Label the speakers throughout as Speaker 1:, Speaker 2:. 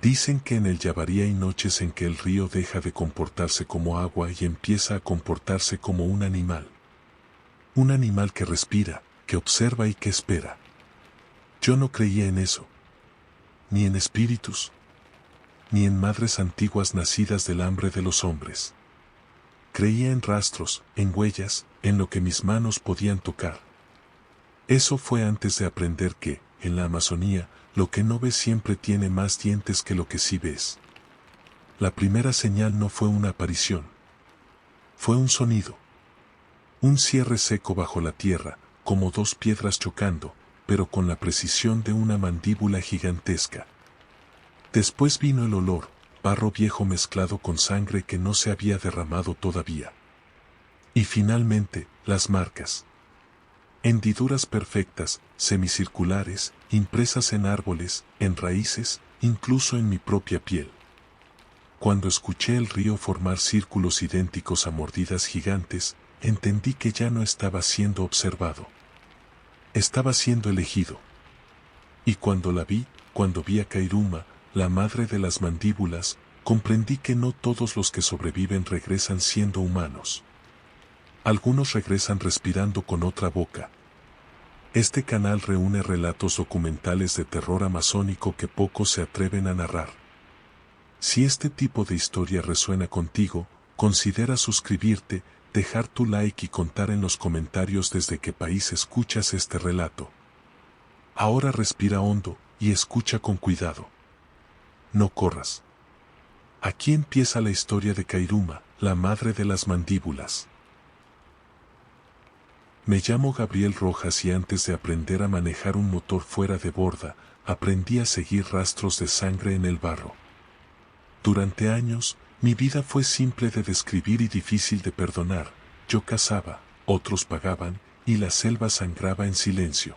Speaker 1: Dicen que en el Yavarí hay noches en que el río deja de comportarse como agua y empieza a comportarse como un animal. Un animal que respira, que observa y que espera. Yo no creía en eso. Ni en espíritus. Ni en madres antiguas nacidas del hambre de los hombres. Creía en rastros, en huellas, en lo que mis manos podían tocar. Eso fue antes de aprender que, en la Amazonía, lo que no ves siempre tiene más dientes que lo que sí ves. La primera señal no fue una aparición. Fue un sonido. Un cierre seco bajo la tierra, como dos piedras chocando, pero con la precisión de una mandíbula gigantesca. Después vino el olor, barro viejo mezclado con sangre que no se había derramado todavía. Y finalmente, las marcas. Hendiduras perfectas, semicirculares, impresas en árboles, en raíces, incluso en mi propia piel. Cuando escuché el río formar círculos idénticos a mordidas gigantes, entendí que ya no estaba siendo observado. Estaba siendo elegido. Y cuando la vi, cuando vi a Kairuma, la madre de las mandíbulas, comprendí que no todos los que sobreviven regresan siendo humanos. Algunos regresan respirando con otra boca. Este canal reúne relatos documentales de terror amazónico que pocos se atreven a narrar. Si este tipo de historia resuena contigo, considera suscribirte, dejar tu like y contar en los comentarios desde qué país escuchas este relato. Ahora respira hondo y escucha con cuidado. No corras. Aquí empieza la historia de Kairuma, la madre de las mandíbulas. Me llamo Gabriel Rojas y antes de aprender a manejar un motor fuera de borda, aprendí a seguir rastros de sangre en el barro. Durante años, mi vida fue simple de describir y difícil de perdonar. Yo cazaba, otros pagaban, y la selva sangraba en silencio.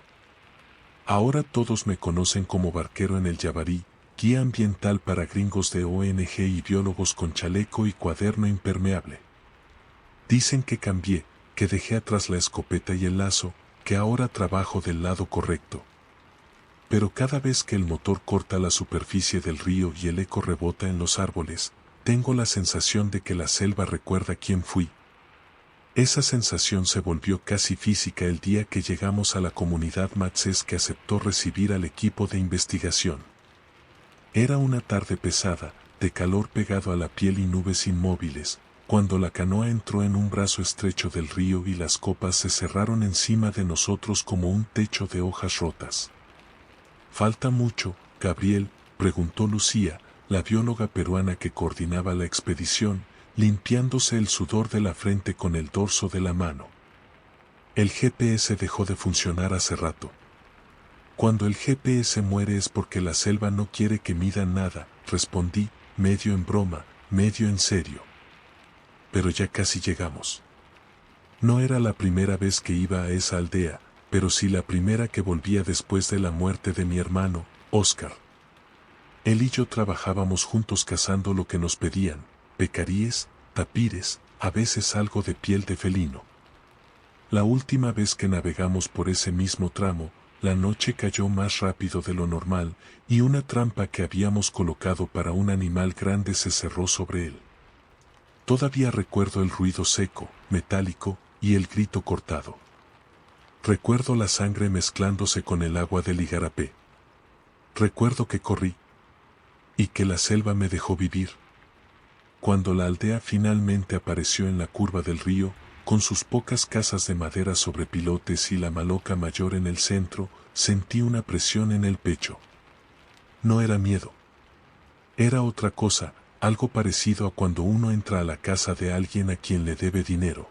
Speaker 1: Ahora todos me conocen como barquero en el Yavarí, guía ambiental para gringos de ONG y biólogos con chaleco y cuaderno impermeable. Dicen que cambié, que dejé atrás la escopeta y el lazo, que ahora trabajo del lado correcto. Pero cada vez que el motor corta la superficie del río y el eco rebota en los árboles, tengo la sensación de que la selva recuerda quién fui. Esa sensación se volvió casi física el día que llegamos a la comunidad Matsés que aceptó recibir al equipo de investigación. Era una tarde pesada, de calor pegado a la piel y nubes inmóviles, cuando la canoa entró en un brazo estrecho del río y las copas se cerraron encima de nosotros como un techo de hojas rotas. ¿Falta mucho, Gabriel?, preguntó Lucía, la bióloga peruana que coordinaba la expedición, limpiándose el sudor de la frente con el dorso de la mano. El GPS dejó de funcionar hace rato. Cuando el GPS muere es porque la selva no quiere que mida nada, respondí, medio en broma, medio en serio. Pero ya casi llegamos. No era la primera vez que iba a esa aldea, pero sí la primera que volvía después de la muerte de mi hermano, Oscar. Él y yo trabajábamos juntos cazando lo que nos pedían, pecaríes, tapires, a veces algo de piel de felino. La última vez que navegamos por ese mismo tramo, la noche cayó más rápido de lo normal, y una trampa que habíamos colocado para un animal grande se cerró sobre él. Todavía recuerdo el ruido seco, metálico, y el grito cortado. Recuerdo la sangre mezclándose con el agua del igarapé. Recuerdo que corrí. Y que la selva me dejó vivir. Cuando la aldea finalmente apareció en la curva del río, con sus pocas casas de madera sobre pilotes y la maloca mayor en el centro, sentí una presión en el pecho. No era miedo. Era otra cosa, algo parecido a cuando uno entra a la casa de alguien a quien le debe dinero.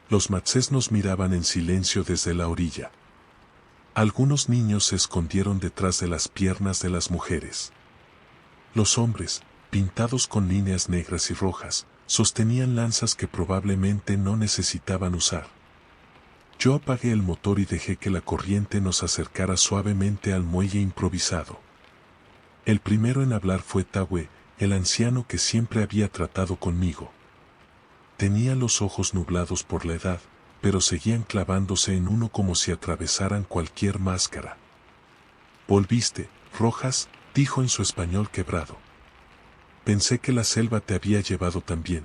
Speaker 1: Los Matsés nos miraban en silencio desde la orilla. Algunos niños se escondieron detrás de las piernas de las mujeres. Los hombres, pintados con líneas negras y rojas, sostenían lanzas que probablemente no necesitaban usar. Yo apagué el motor y dejé que la corriente nos acercara suavemente al muelle improvisado. El primero en hablar fue Tawe, el anciano que siempre había tratado conmigo. Tenía los ojos nublados por la edad, pero seguían clavándose en uno como si atravesaran cualquier máscara. «¿Volviste, Rojas?», dijo en su español quebrado. Pensé que la selva te había llevado también.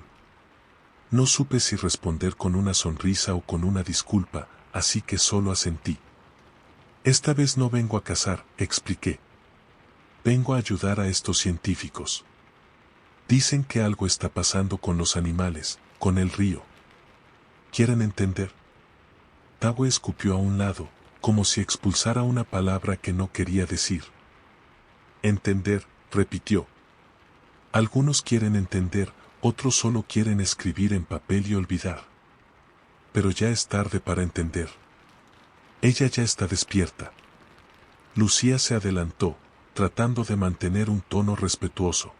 Speaker 1: No supe si responder con una sonrisa o con una disculpa, así que solo asentí. Esta vez no vengo a cazar, expliqué. Vengo a ayudar a estos científicos. Dicen que algo está pasando con los animales, con el río. ¿Quieren entender? Tawe escupió a un lado, como si expulsara una palabra que no quería decir. Entender, repitió. Algunos quieren entender, otros solo quieren escribir en papel y olvidar. Pero ya es tarde para entender. Ella ya está despierta. Lucía se adelantó, tratando de mantener un tono respetuoso.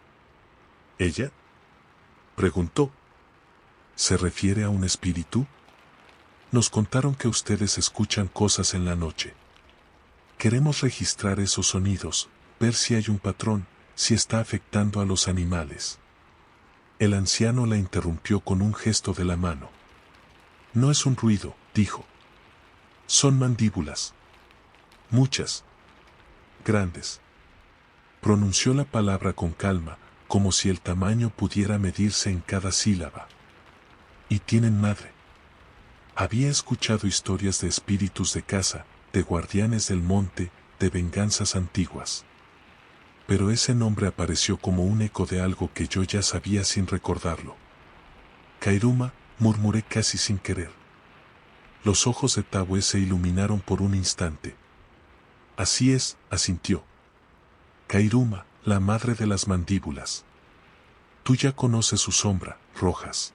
Speaker 1: ¿Ella? Preguntó. ¿Se refiere a un espíritu? Nos contaron que ustedes escuchan cosas en la noche. Queremos registrar esos sonidos, ver si hay un patrón, si está afectando a los animales. El anciano la interrumpió con un gesto de la mano. No es un ruido, dijo. Son mandíbulas. Muchas. Grandes. Pronunció la palabra con calma, como si el tamaño pudiera medirse en cada sílaba. Y tienen madre. Había escuchado historias de espíritus de caza, de guardianes del monte, de venganzas antiguas. Pero ese nombre apareció como un eco de algo que yo ya sabía sin recordarlo. Kairuma, murmuré casi sin querer. Los ojos de Tawe se iluminaron por un instante. Así es, asintió. Kairuma, la madre de las mandíbulas. Tú ya conoces su sombra, Rojas.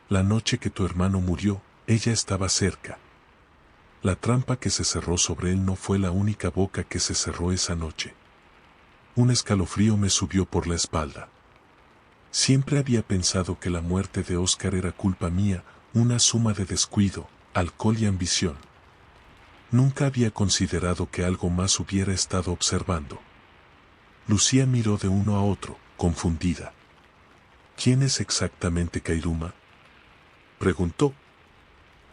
Speaker 1: La noche que tu hermano murió, ella estaba cerca. La trampa que se cerró sobre él no fue la única boca que se cerró esa noche. Un escalofrío me subió por la espalda. Siempre había pensado que la muerte de Oscar era culpa mía, una suma de descuido, alcohol y ambición. Nunca había considerado que algo más hubiera estado observando. Lucía miró de uno a otro, confundida. ¿Quién es exactamente Kairuma? Preguntó.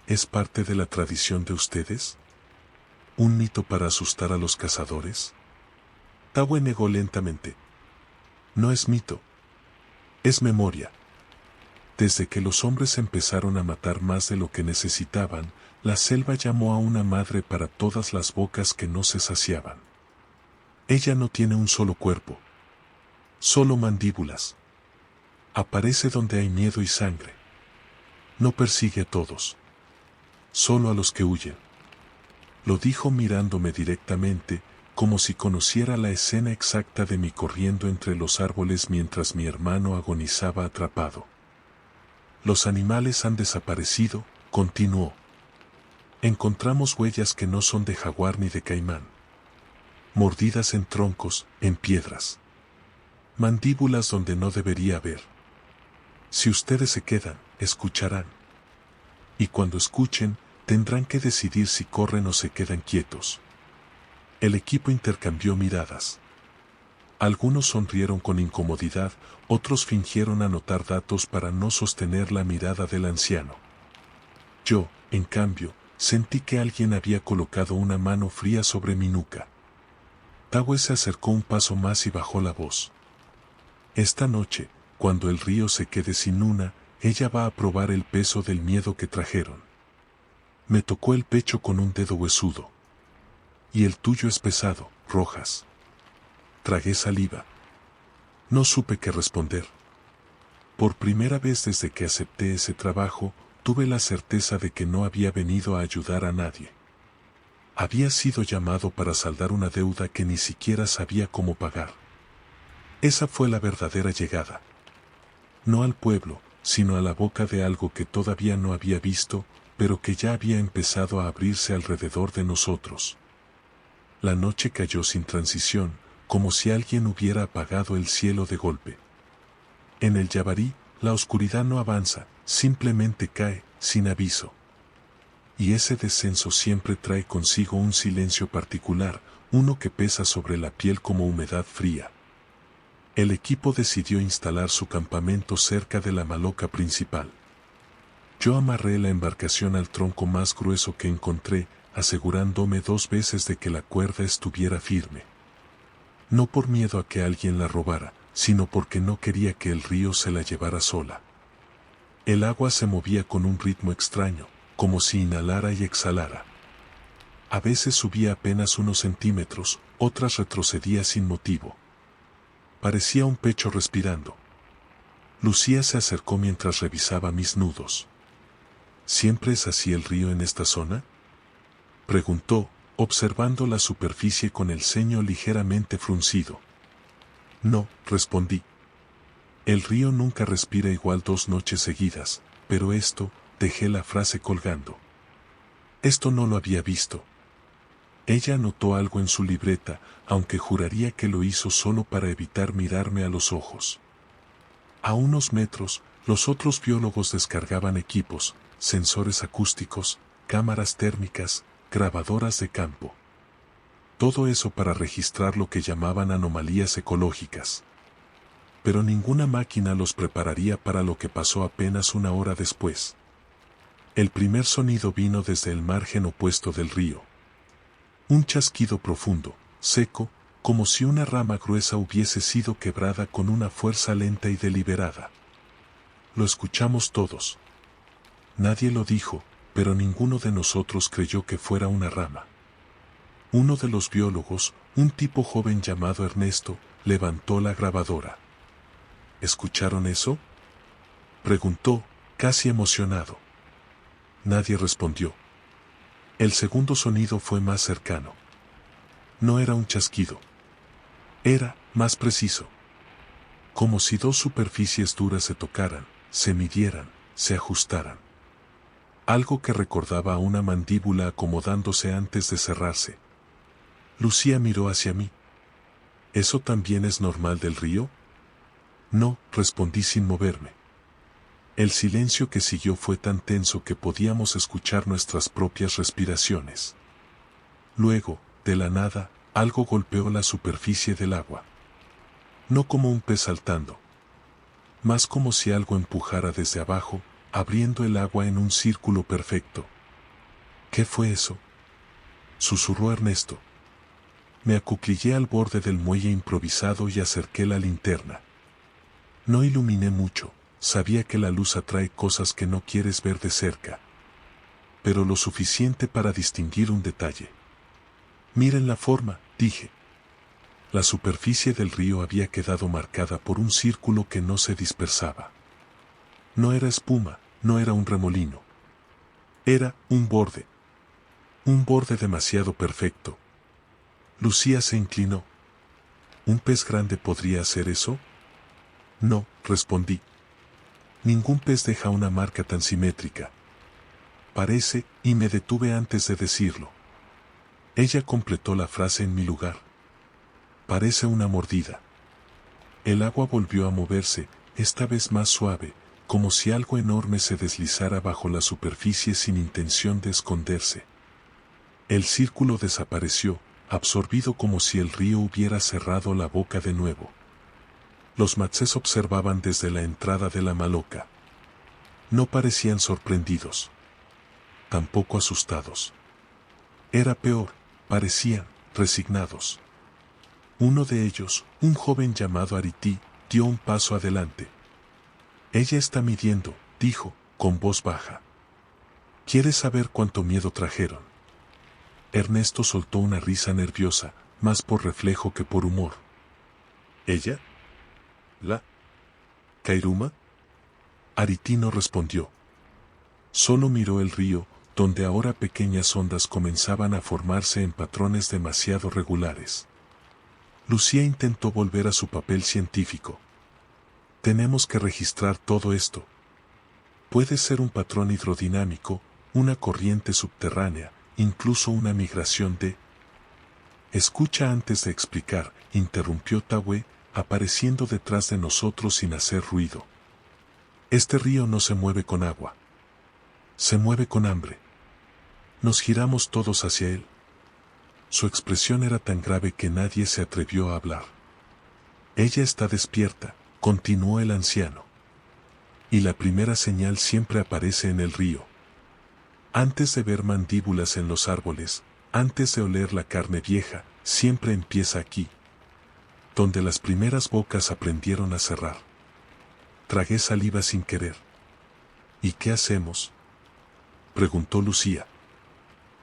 Speaker 1: ¿Es parte de la tradición de ustedes? ¿Un mito para asustar a los cazadores? Tawe negó lentamente. No es mito. Es memoria. Desde que los hombres empezaron a matar más de lo que necesitaban, la selva llamó a una madre para todas las bocas que no se saciaban. Ella no tiene un solo cuerpo. Solo mandíbulas. Aparece donde hay miedo y sangre. No persigue a todos. Solo a los que huyen. Lo dijo mirándome directamente, como si conociera la escena exacta de mí corriendo entre los árboles mientras mi hermano agonizaba atrapado. Los animales han desaparecido, continuó. Encontramos huellas que no son de jaguar ni de caimán. Mordidas en troncos, en piedras. Mandíbulas donde no debería haber. Si ustedes se quedan, escucharán. Y cuando escuchen, tendrán que decidir si corren o se quedan quietos. El equipo intercambió miradas. Algunos sonrieron con incomodidad, otros fingieron anotar datos para no sostener la mirada del anciano. Yo, en cambio, sentí que alguien había colocado una mano fría sobre mi nuca. Tawe se acercó un paso más y bajó la voz. Esta noche, cuando el río se quede sin luna, ella va a probar el peso del miedo que trajeron. Me tocó el pecho con un dedo huesudo. Y el tuyo es pesado, Rojas. Tragué saliva. No supe qué responder. Por primera vez desde que acepté ese trabajo, tuve la certeza de que no había venido a ayudar a nadie. Había sido llamado para saldar una deuda que ni siquiera sabía cómo pagar. Esa fue la verdadera llegada. No al pueblo, sino a la boca de algo que todavía no había visto, pero que ya había empezado a abrirse alrededor de nosotros. La noche cayó sin transición, como si alguien hubiera apagado el cielo de golpe. En el Yabarí, la oscuridad no avanza, simplemente cae, sin aviso. Y ese descenso siempre trae consigo un silencio particular, uno que pesa sobre la piel como humedad fría. El equipo decidió instalar su campamento cerca de la maloca principal. Yo amarré la embarcación al tronco más grueso que encontré, asegurándome 2 veces de que la cuerda estuviera firme. no por miedo a que alguien la robara, sino porque no quería que el río se la llevara sola. El agua se movía con un ritmo extraño, como si inhalara y exhalara. A veces subía apenas unos centímetros, otras retrocedía sin motivo. Parecía un pecho respirando. Lucía se acercó mientras revisaba mis nudos. ¿Siempre es así el río en esta zona?, preguntó, observando la superficie con el ceño ligeramente fruncido. No, respondí. El río nunca respira igual 2 noches seguidas, pero esto, dejé la frase colgando. Esto no lo había visto. Ella anotó algo en su libreta, aunque juraría que lo hizo solo para evitar mirarme a los ojos. A unos metros, los otros biólogos descargaban equipos, sensores acústicos, cámaras térmicas, grabadoras de campo. Todo eso para registrar lo que llamaban anomalías ecológicas. Pero ninguna máquina los prepararía para lo que pasó apenas una hora después. El primer sonido vino desde el margen opuesto del río. Un chasquido profundo, seco, como si una rama gruesa hubiese sido quebrada con una fuerza lenta y deliberada. Lo escuchamos todos. Nadie lo dijo, pero ninguno de nosotros creyó que fuera una rama. Uno de los biólogos, un tipo joven llamado Ernesto, levantó la grabadora. ¿Escucharon eso?, preguntó, casi emocionado. Nadie respondió. El segundo sonido fue más cercano. No era un chasquido. Era, más preciso, como si dos superficies duras se tocaran, se midieran, se ajustaran. Algo que recordaba a una mandíbula acomodándose antes de cerrarse. Lucía miró hacia mí. ¿Eso también es normal del río? No, respondí sin moverme. El silencio que siguió fue tan tenso que podíamos escuchar nuestras propias respiraciones. Luego, de la nada, algo golpeó la superficie del agua. No como un pez saltando, más como si algo empujara desde abajo, abriendo el agua en un círculo perfecto. ¿Qué fue eso?, susurró Ernesto. Me acuclillé al borde del muelle improvisado y acerqué la linterna. No iluminé mucho, sabía que la luz atrae cosas que no quieres ver de cerca. Pero lo suficiente para distinguir un detalle. Miren la forma, dije. La superficie del río había quedado marcada por un círculo que no se dispersaba. No era espuma, no era un remolino. Era un borde. Un borde demasiado perfecto. Lucía se inclinó. ¿Un pez grande podría hacer eso? No, respondí. Ningún pez deja una marca tan simétrica. Parece, y me detuve antes de decirlo. Ella completó la frase en mi lugar. Parece una mordida. El agua volvió a moverse, esta vez más suave, como si algo enorme se deslizara bajo la superficie sin intención de esconderse. El círculo desapareció, absorbido como si el río hubiera cerrado la boca de nuevo. Los matsés observaban desde la entrada de la maloca. No parecían sorprendidos. Tampoco asustados. Era peor, parecían resignados. Uno de ellos, un joven llamado Ariti, dio un paso adelante. Ella está midiendo, dijo, con voz baja. ¿Quieres saber cuánto miedo trajeron? Ernesto soltó una risa nerviosa, más por reflejo que por humor. ¿Ella? ¿La Kairuma? Ariti no respondió. Solo miró el río, donde ahora pequeñas ondas comenzaban a formarse en patrones demasiado regulares. Lucía intentó volver a su papel científico. Tenemos que registrar todo esto. Puede ser un patrón hidrodinámico, una corriente subterránea, incluso una migración de... Escucha antes de explicar, interrumpió Tawe, apareciendo detrás de nosotros sin hacer ruido. Este río no se mueve con agua. Se mueve con hambre. Nos giramos todos hacia él. Su expresión era tan grave que nadie se atrevió a hablar. Ella está despierta, continuó el anciano. Y la primera señal siempre aparece en el río. Antes de ver mandíbulas en los árboles, antes de oler la carne vieja, siempre empieza aquí. donde las primeras bocas aprendieron a cerrar. Tragué saliva sin querer. ¿Y qué hacemos?, preguntó Lucía.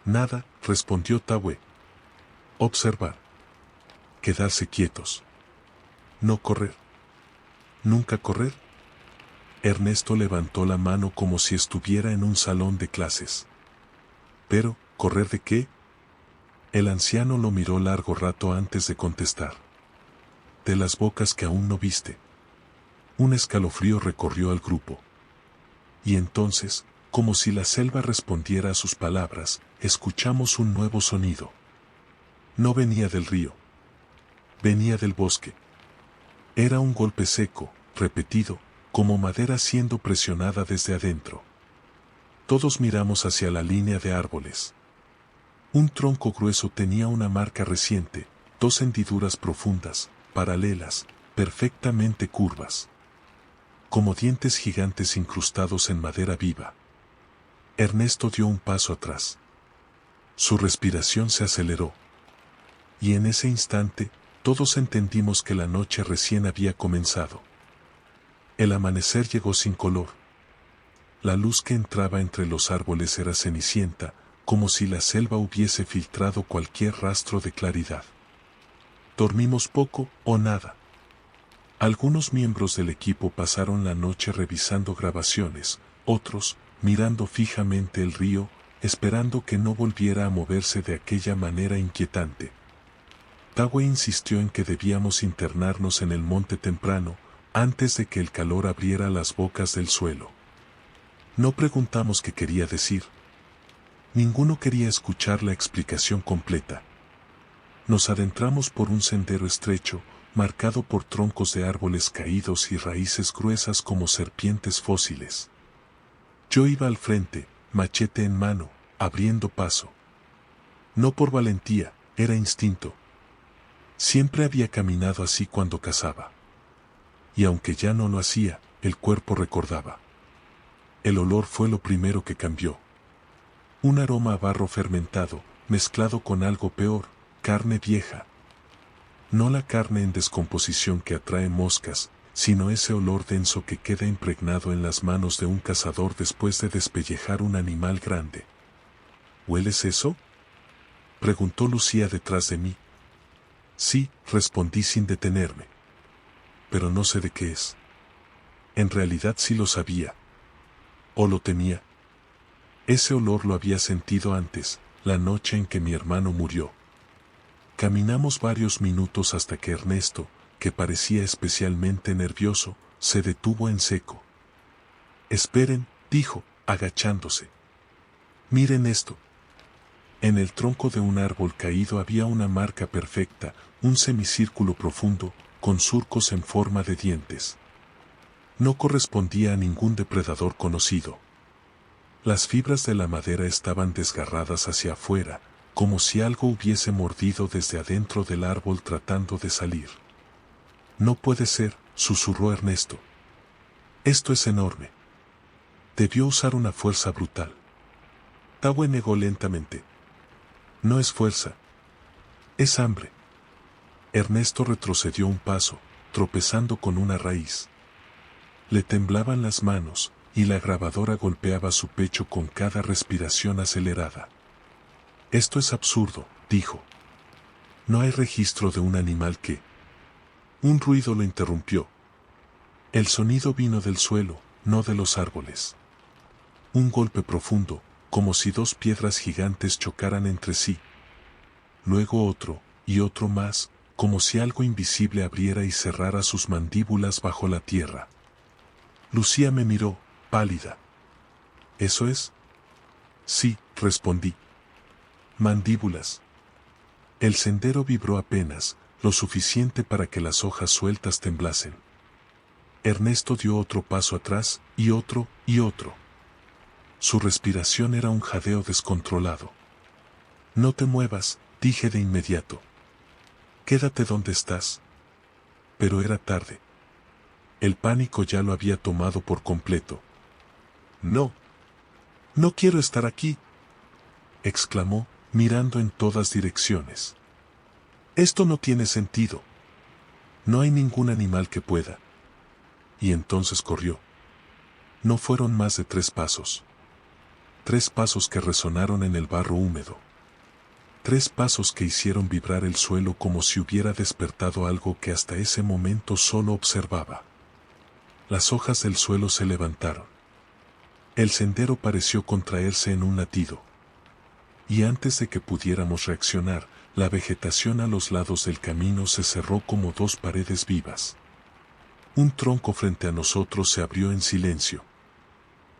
Speaker 1: Nada, respondió Tawé. Observar. Quedarse quietos. No correr. ¿Nunca correr? Ernesto levantó la mano como si estuviera en un salón de clases. Pero, ¿correr de qué? El anciano lo miró largo rato antes de contestar. De las bocas que aún no viste. Un escalofrío recorrió al grupo. Y entonces, como si la selva respondiera a sus palabras, escuchamos un nuevo sonido. No venía del río. Venía del bosque. Era un golpe seco, repetido, como madera siendo presionada desde adentro. Todos miramos hacia la línea de árboles. Un tronco grueso tenía una marca reciente, 2 hendiduras profundas, paralelas, perfectamente curvas. Como dientes gigantes incrustados en madera viva. Ernesto dio un paso atrás. Su respiración se aceleró. Y en ese instante, todos entendimos que la noche recién había comenzado. El amanecer llegó sin color. La luz que entraba entre los árboles era cenicienta, como si la selva hubiese filtrado cualquier rastro de claridad. Dormimos poco o nada. Algunos miembros del equipo pasaron la noche revisando grabaciones, otros, mirando fijamente el río, esperando que no volviera a moverse de aquella manera inquietante. Tawé insistió en que debíamos internarnos en el monte temprano, antes de que el calor abriera las bocas del suelo. No preguntamos qué quería decir. Ninguno quería escuchar la explicación completa. Nos adentramos por un sendero estrecho, marcado por troncos de árboles caídos y raíces gruesas como serpientes fósiles. Yo iba al frente, machete en mano, abriendo paso. No por valentía, era instinto. Siempre había caminado así cuando cazaba. Y aunque ya no lo hacía, el cuerpo recordaba. El olor fue lo primero que cambió. Un aroma a barro fermentado, mezclado con algo peor, carne vieja. No la carne en descomposición que atrae moscas, sino ese olor denso que queda impregnado en las manos de un cazador después de despellejar un animal grande. ¿Hueles eso?, preguntó Lucía detrás de mí. Sí, respondí sin detenerme. Pero no sé de qué es. En realidad sí lo sabía. ¿O lo temía? Ese olor lo había sentido antes, la noche en que mi hermano murió. Caminamos varios minutos hasta que Ernesto, que parecía especialmente nervioso, se detuvo en seco. Esperen, dijo, agachándose. Miren esto. En el tronco de un árbol caído había una marca perfecta, un semicírculo profundo, con surcos en forma de dientes. No correspondía a ningún depredador conocido. Las fibras de la madera estaban desgarradas hacia afuera, como si algo hubiese mordido desde adentro del árbol tratando de salir. No puede ser, susurró Ernesto. Esto es enorme. Debió usar una fuerza brutal. Tawé negó lentamente. No es fuerza. Es hambre. Ernesto retrocedió un paso, tropezando con una raíz. Le temblaban las manos, y la grabadora golpeaba su pecho con cada respiración acelerada. Esto es absurdo, dijo. No hay registro de un animal que... Un ruido lo interrumpió. El sonido vino del suelo, no de los árboles. Un golpe profundo, como si 2 piedras gigantes chocaran entre sí. Luego otro, y otro más, como si algo invisible abriera y cerrara sus mandíbulas bajo la tierra. Lucía me miró, pálida. ¿Eso es? Sí, respondí. Mandíbulas. El sendero vibró apenas, lo suficiente para que las hojas sueltas temblasen. Ernesto dio otro paso atrás, y otro, y otro. Su respiración era un jadeo descontrolado. No te muevas, dije de inmediato. Quédate donde estás. Pero era tarde. El pánico ya lo había tomado por completo. No. No quiero estar aquí, exclamó, mirando en todas direcciones. Esto no tiene sentido. No hay ningún animal que pueda. Y entonces corrió. No fueron más de 3 pasos. 3 pasos que resonaron en el barro húmedo. 3 pasos que hicieron vibrar el suelo como si hubiera despertado algo que hasta ese momento solo observaba. Las hojas del suelo se levantaron. El sendero pareció contraerse en un latido. Y antes de que pudiéramos reaccionar, la vegetación a los lados del camino se cerró como 2 paredes vivas. Un tronco frente a nosotros se abrió en silencio.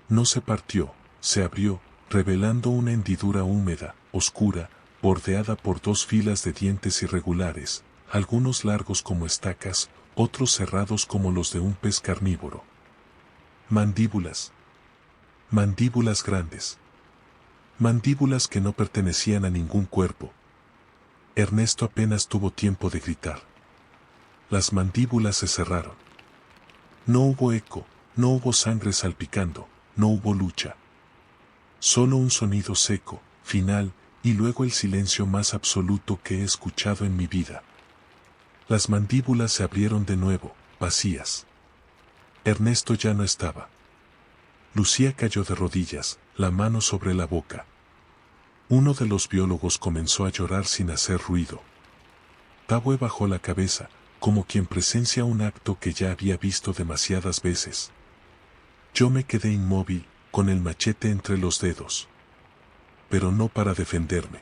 Speaker 1: No se partió, se abrió, revelando una hendidura húmeda, oscura, bordeada por 2 filas de dientes irregulares, algunos largos como estacas, otros cerrados como los de un pez carnívoro. Mandíbulas. Mandíbulas grandes. Mandíbulas que no pertenecían a ningún cuerpo. Ernesto apenas tuvo tiempo de gritar. Las mandíbulas se cerraron. No hubo eco, no hubo sangre salpicando, no hubo lucha. Solo un sonido seco, final, y luego el silencio más absoluto que he escuchado en mi vida. Las mandíbulas se abrieron de nuevo, vacías. Ernesto ya no estaba. Lucía cayó de rodillas, la mano sobre la boca. Uno de los biólogos comenzó a llorar sin hacer ruido. Tabue bajó la cabeza, como quien presencia un acto que ya había visto demasiadas veces. Yo me quedé inmóvil, con el machete entre los dedos. Pero no para defenderme.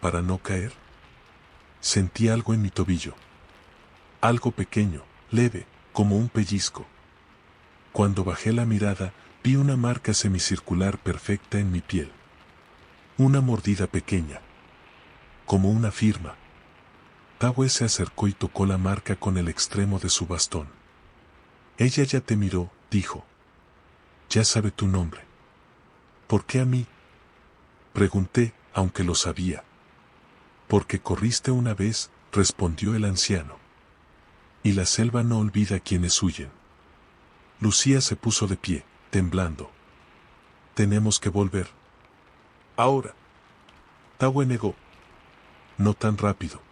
Speaker 1: Para no caer. Sentí algo en mi tobillo. Algo pequeño, leve, como un pellizco. Cuando bajé la mirada, vi una marca semicircular perfecta en mi piel. Una mordida pequeña. Como una firma. Tabue se acercó y tocó la marca con el extremo de su bastón. Ella ya te miró, dijo. Ya sabe tu nombre. ¿Por qué a mí? Pregunté, aunque lo sabía. Porque corriste una vez, respondió el anciano. Y la selva no olvida a quienes huyen. Lucía se puso de pie, temblando. Tenemos que volver. Ahora. Tabue negó. No tan rápido.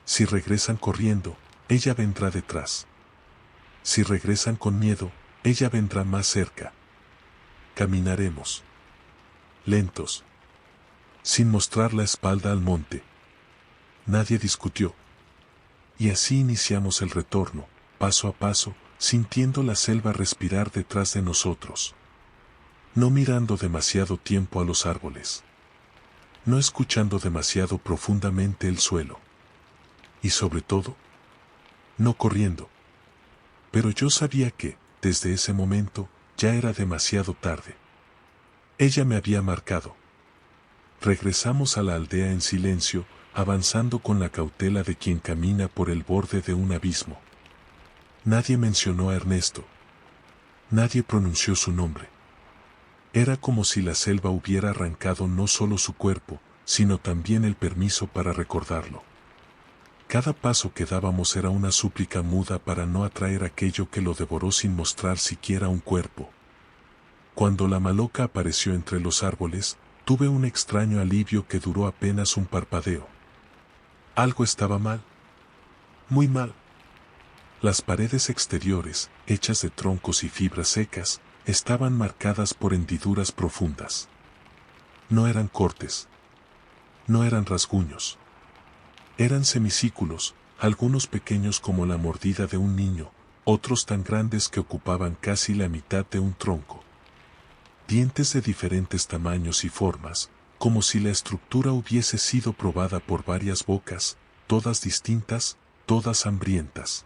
Speaker 1: Si regresan corriendo, ella vendrá detrás. Si regresan con miedo, ella vendrá más cerca. Caminaremos. Lentos. Sin mostrar la espalda al monte. Nadie discutió. Y así iniciamos el retorno, paso a paso, sintiendo la selva respirar detrás de nosotros. No mirando demasiado tiempo a los árboles. No escuchando demasiado profundamente el suelo. Y sobre todo, no corriendo. Pero yo sabía que, desde ese momento, ya era demasiado tarde. Ella me había marcado. Regresamos a la aldea en silencio, avanzando con la cautela de quien camina por el borde de un abismo. Nadie mencionó a Ernesto. Nadie pronunció su nombre. Era como si la selva hubiera arrancado no solo su cuerpo, sino también el permiso para recordarlo. Cada paso que dábamos era una súplica muda para no atraer aquello que lo devoró sin mostrar siquiera un cuerpo. Cuando la maloca apareció entre los árboles, tuve un extraño alivio que duró apenas un parpadeo. Algo estaba mal. Muy mal. Las paredes exteriores, hechas de troncos y fibras secas, estaban marcadas por hendiduras profundas. No eran cortes. No eran rasguños. Eran semicírculos, algunos pequeños como la mordida de un niño, otros tan grandes que ocupaban casi la mitad de un tronco. Dientes de diferentes tamaños y formas, como si la estructura hubiese sido probada por varias bocas, todas distintas, todas hambrientas.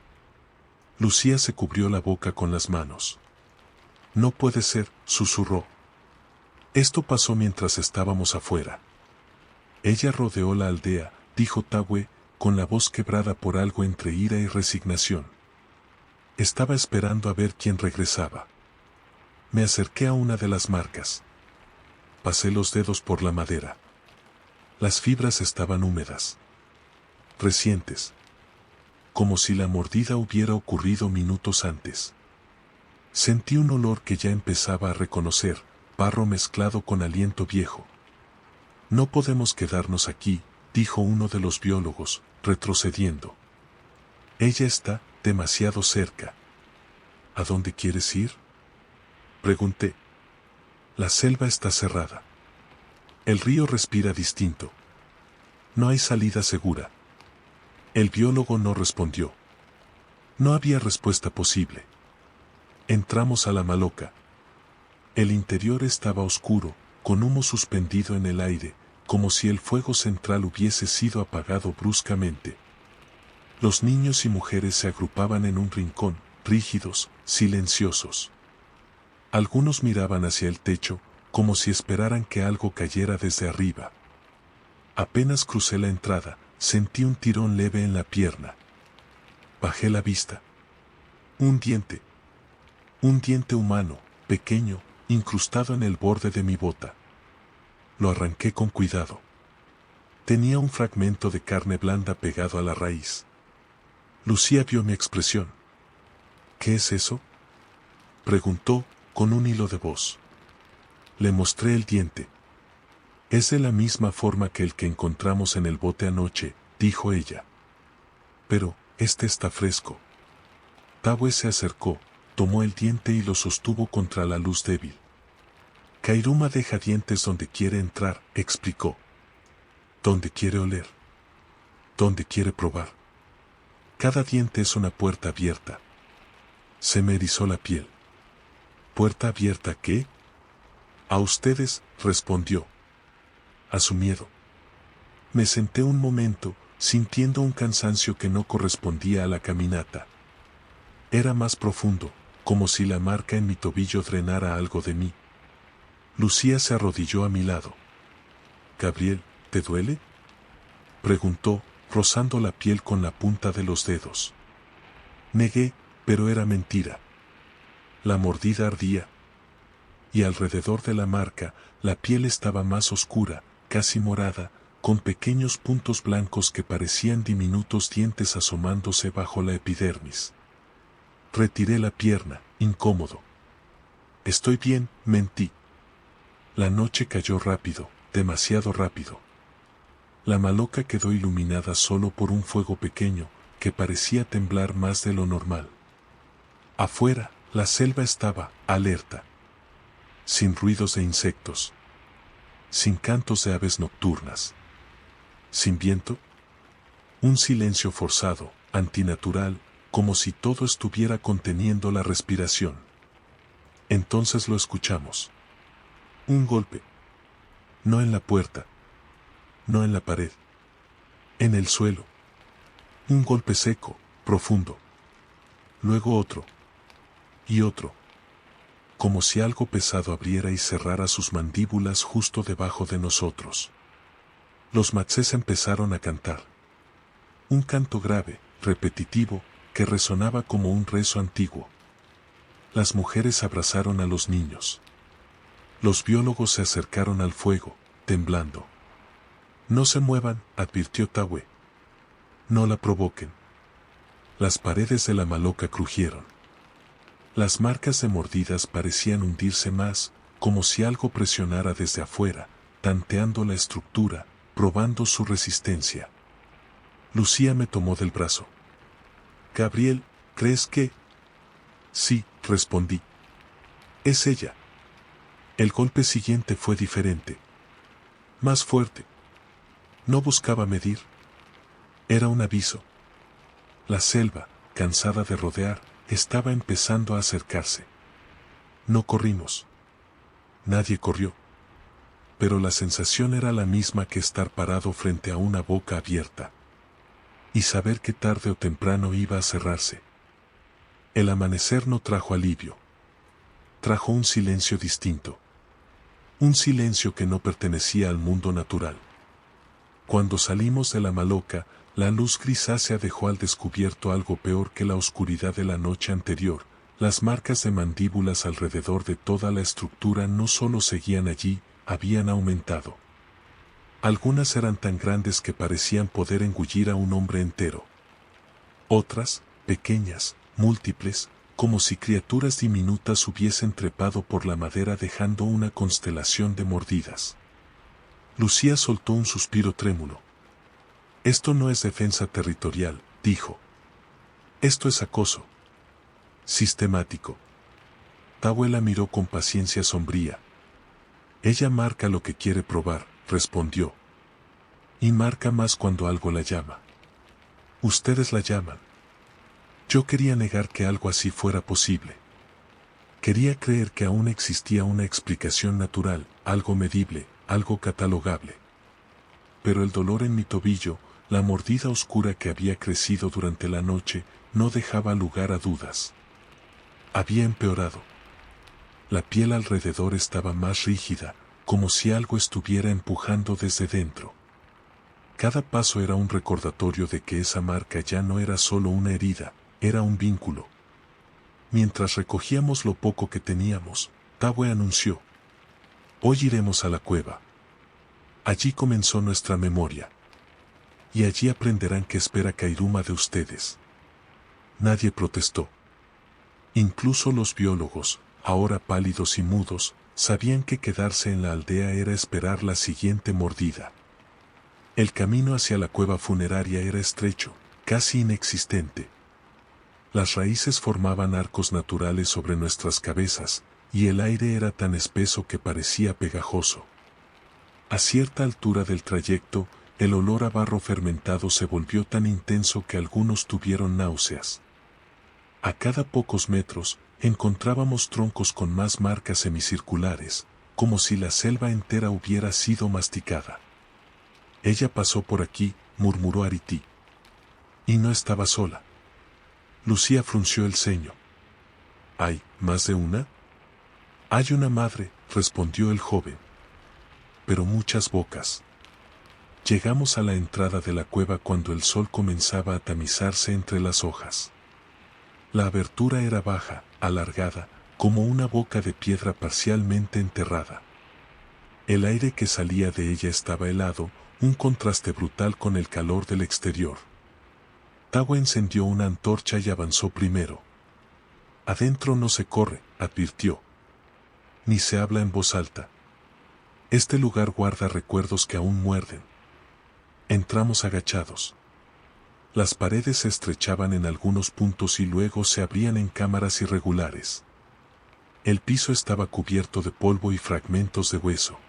Speaker 1: Lucía se cubrió la boca con las manos. No puede ser, susurró. Esto pasó mientras estábamos afuera. Ella rodeó la aldea, dijo Tabue, con la voz quebrada por algo entre ira y resignación. Estaba esperando a ver quién regresaba. Me acerqué a una de las marcas. Pasé los dedos por la madera. Las fibras estaban húmedas. Recientes. Como si la mordida hubiera ocurrido minutos antes. Sentí un olor que ya empezaba a reconocer, barro mezclado con aliento viejo. No podemos quedarnos aquí, dijo uno de los biólogos, retrocediendo. Ella está demasiado cerca. ¿A dónde quieres ir? Pregunté. La selva está cerrada. El río respira distinto. No hay salida segura. El biólogo no respondió. No había respuesta posible. Entramos a la maloca. El interior estaba oscuro, con humo suspendido en el aire, como si el fuego central hubiese sido apagado bruscamente. Los niños y mujeres se agrupaban en un rincón, rígidos, silenciosos. Algunos miraban hacia el techo, como si esperaran que algo cayera desde arriba. Apenas crucé la entrada, sentí un tirón leve en la pierna. Bajé la vista. Un diente. Un diente humano, pequeño, incrustado en el borde de mi bota. Lo arranqué con cuidado. Tenía un fragmento de carne blanda pegado a la raíz. Lucía vio mi expresión. ¿Qué es eso?, preguntó, con un hilo de voz. Le mostré el diente. Es de la misma forma que el que encontramos en el bote anoche, dijo ella. Pero, este está fresco. Tabue se acercó, tomó el diente y lo sostuvo contra la luz débil. Kairuma deja dientes donde quiere entrar, explicó. Donde quiere oler. Donde quiere probar. Cada diente es una puerta abierta. Se me erizó la piel. ¿Puerta abierta a qué? A ustedes, respondió. A su miedo. Me senté un momento, sintiendo un cansancio que no correspondía a la caminata. Era más profundo, como si la marca en mi tobillo drenara algo de mí. Lucía se arrodilló a mi lado. «Gabriel, ¿te duele?», preguntó, rozando la piel con la punta de los dedos. Negué, pero era mentira. La mordida ardía. Y alrededor de la marca, la piel estaba más oscura, casi morada, con pequeños puntos blancos que parecían diminutos dientes asomándose bajo la epidermis. Retiré la pierna, incómodo. Estoy bien, mentí. La noche cayó rápido, demasiado rápido. La maloca quedó iluminada solo por un fuego pequeño, que parecía temblar más de lo normal. Afuera, la selva estaba alerta. Sin ruidos de insectos. Sin cantos de aves nocturnas. Sin viento. Un silencio forzado, antinatural, como si todo estuviera conteniendo la respiración. Entonces lo escuchamos. Un golpe. No en la puerta. No en la pared. En el suelo. Un golpe seco, profundo. Luego otro. Y otro. Como si algo pesado abriera y cerrara sus mandíbulas justo debajo de nosotros. Los matsés empezaron a cantar. Un canto grave, repetitivo, que resonaba como un rezo antiguo. Las mujeres abrazaron a los niños. Los biólogos se acercaron al fuego, temblando. No se muevan, advirtió Tabue. No la provoquen. Las paredes de la maloca crujieron. Las marcas de mordidas parecían hundirse más, como si algo presionara desde afuera, tanteando la estructura, probando su resistencia. Lucía me tomó del brazo. Gabriel, ¿crees que...? Sí, respondí. Es ella. El golpe siguiente fue diferente. Más fuerte. No buscaba medir. Era un aviso. La selva, cansada de rodear, estaba empezando a acercarse. No corrimos. Nadie corrió. Pero la sensación era la misma que estar parado frente a una boca abierta. Y saber que tarde o temprano iba a cerrarse. El amanecer no trajo alivio. Trajo un silencio distinto. Un silencio que no pertenecía al mundo natural. Cuando salimos de la maloca, la luz grisácea dejó al descubierto algo peor que la oscuridad de la noche anterior. Las marcas de mandíbulas alrededor de toda la estructura no solo seguían allí, habían aumentado. Algunas eran tan grandes que parecían poder engullir a un hombre entero. Otras, pequeñas, múltiples, como si criaturas diminutas hubiesen trepado por la madera dejando una constelación de mordidas. Lucía soltó un suspiro trémulo. Esto no es defensa territorial, dijo. Esto es acoso. Sistemático. Tawwe la miró con paciencia sombría. Ella marca lo que quiere probar, respondió. Y marca más cuando algo la llama. Ustedes la llaman. Yo quería negar que algo así fuera posible. Quería creer que aún existía una explicación natural, algo medible, algo catalogable. Pero el dolor en mi tobillo, la mordida oscura que había crecido durante la noche, no dejaba lugar a dudas. Había empeorado. La piel alrededor estaba más rígida, como si algo estuviera empujando desde dentro. Cada paso era un recordatorio de que esa marca ya no era solo una herida, era un vínculo. Mientras recogíamos lo poco que teníamos, Tawwe anunció: hoy iremos a la cueva. Allí comenzó nuestra memoria. Y allí aprenderán qué espera Kairuma de ustedes. Nadie protestó. Incluso los biólogos, ahora pálidos y mudos, sabían que quedarse en la aldea era esperar la siguiente mordida. El camino hacia la cueva funeraria era estrecho, casi inexistente. Las raíces formaban arcos naturales sobre nuestras cabezas, y el aire era tan espeso que parecía pegajoso. A cierta altura del trayecto, el olor a barro fermentado se volvió tan intenso que algunos tuvieron náuseas. A cada pocos metros, encontrábamos troncos con más marcas semicirculares, como si la selva entera hubiera sido masticada. Ella pasó por aquí, murmuró Ariti. Y no estaba sola. Lucía frunció el ceño. ¿Hay más de una? Hay una madre, respondió el joven. Pero muchas bocas. Llegamos a la entrada de la cueva cuando el sol comenzaba a tamizarse entre las hojas. La abertura era baja, alargada, como una boca de piedra parcialmente enterrada. El aire que salía de ella estaba helado, un contraste brutal con el calor del exterior. Tawwe encendió una antorcha y avanzó primero. Adentro no se corre, advirtió. Ni se habla en voz alta. Este lugar guarda recuerdos que aún muerden. Entramos agachados. Las paredes se estrechaban en algunos puntos y luego se abrían en cámaras irregulares. El piso estaba cubierto de polvo y fragmentos de hueso.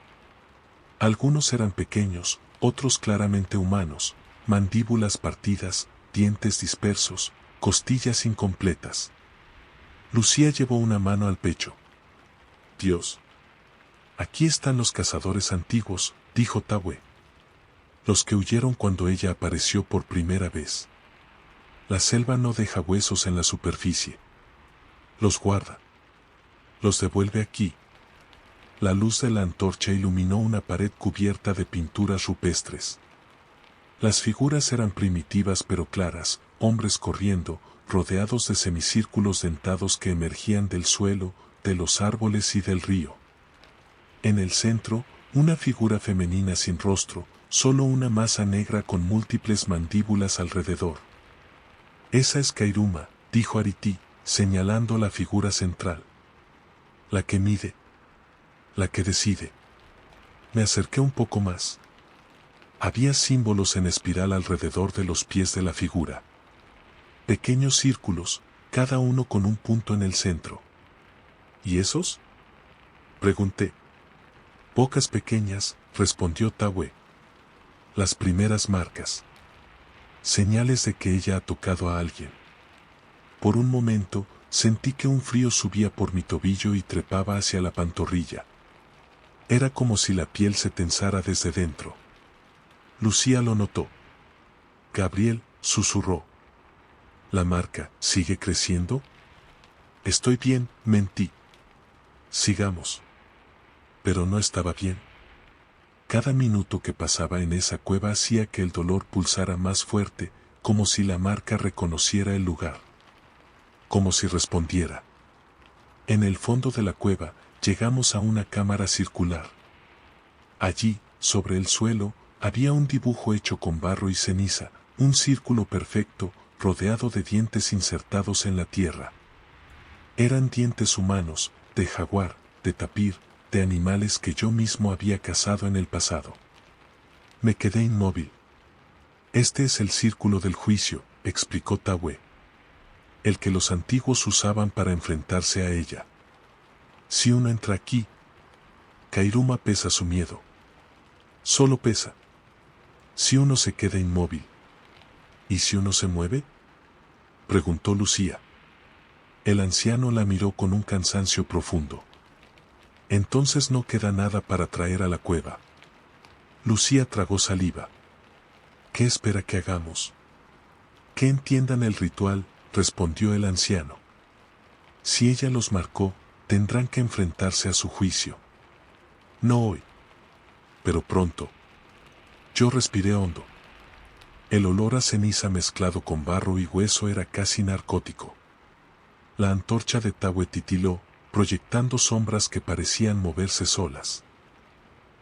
Speaker 1: Algunos eran pequeños, otros claramente humanos, mandíbulas partidas, dientes dispersos, costillas incompletas. Lucía llevó una mano al pecho. Dios. Aquí están los cazadores antiguos, dijo Tawwe. Los que huyeron cuando ella apareció por primera vez. La selva no deja huesos en la superficie. Los guarda. Los devuelve aquí. La luz de la antorcha iluminó una pared cubierta de pinturas rupestres. Las figuras eran primitivas pero claras, hombres corriendo, rodeados de semicírculos dentados que emergían del suelo, de los árboles y del río. En el centro, una figura femenina sin rostro, solo una masa negra con múltiples mandíbulas alrededor. Esa es Kairuma, dijo Ariti, señalando la figura central. La que mide. La que decide. Me acerqué un poco más. Había símbolos en espiral alrededor de los pies de la figura. Pequeños círculos, cada uno con un punto en el centro. ¿Y esos? Pregunté. Bocas pequeñas, respondió Tawwe. Las primeras marcas. Señales de que ella ha tocado a alguien. Por un momento, sentí que un frío subía por mi tobillo y trepaba hacia la pantorrilla. Era como si la piel se tensara desde dentro. Lucía lo notó. Gabriel, susurró. ¿La marca sigue creciendo? Estoy bien, mentí. Sigamos. Pero no estaba bien. Cada minuto que pasaba en esa cueva hacía que el dolor pulsara más fuerte, como si la marca reconociera el lugar. Como si respondiera. En el fondo de la cueva, llegamos a una cámara circular. Allí, sobre el suelo, había un dibujo hecho con barro y ceniza, un círculo perfecto, rodeado de dientes insertados en la tierra. Eran dientes humanos, de jaguar, de tapir, de animales que yo mismo había cazado en el pasado. Me quedé inmóvil. Este es el círculo del juicio, explicó Tawwe. el que los antiguos usaban para enfrentarse a ella. Si uno entra aquí, Kairuma pesa su miedo. Solo pesa. Si uno se queda inmóvil. ¿Y si uno se mueve? Preguntó Lucía. El anciano la miró con un cansancio profundo. Entonces no queda nada para traer a la cueva. Lucía tragó saliva. ¿Qué espera que hagamos? Que entiendan el ritual, respondió el anciano. Si ella los marcó, tendrán que enfrentarse a su juicio. No hoy. Pero pronto. Yo respiré hondo. El olor a ceniza mezclado con barro y hueso era casi narcótico. La antorcha de Tahue titiló, proyectando sombras que parecían moverse solas.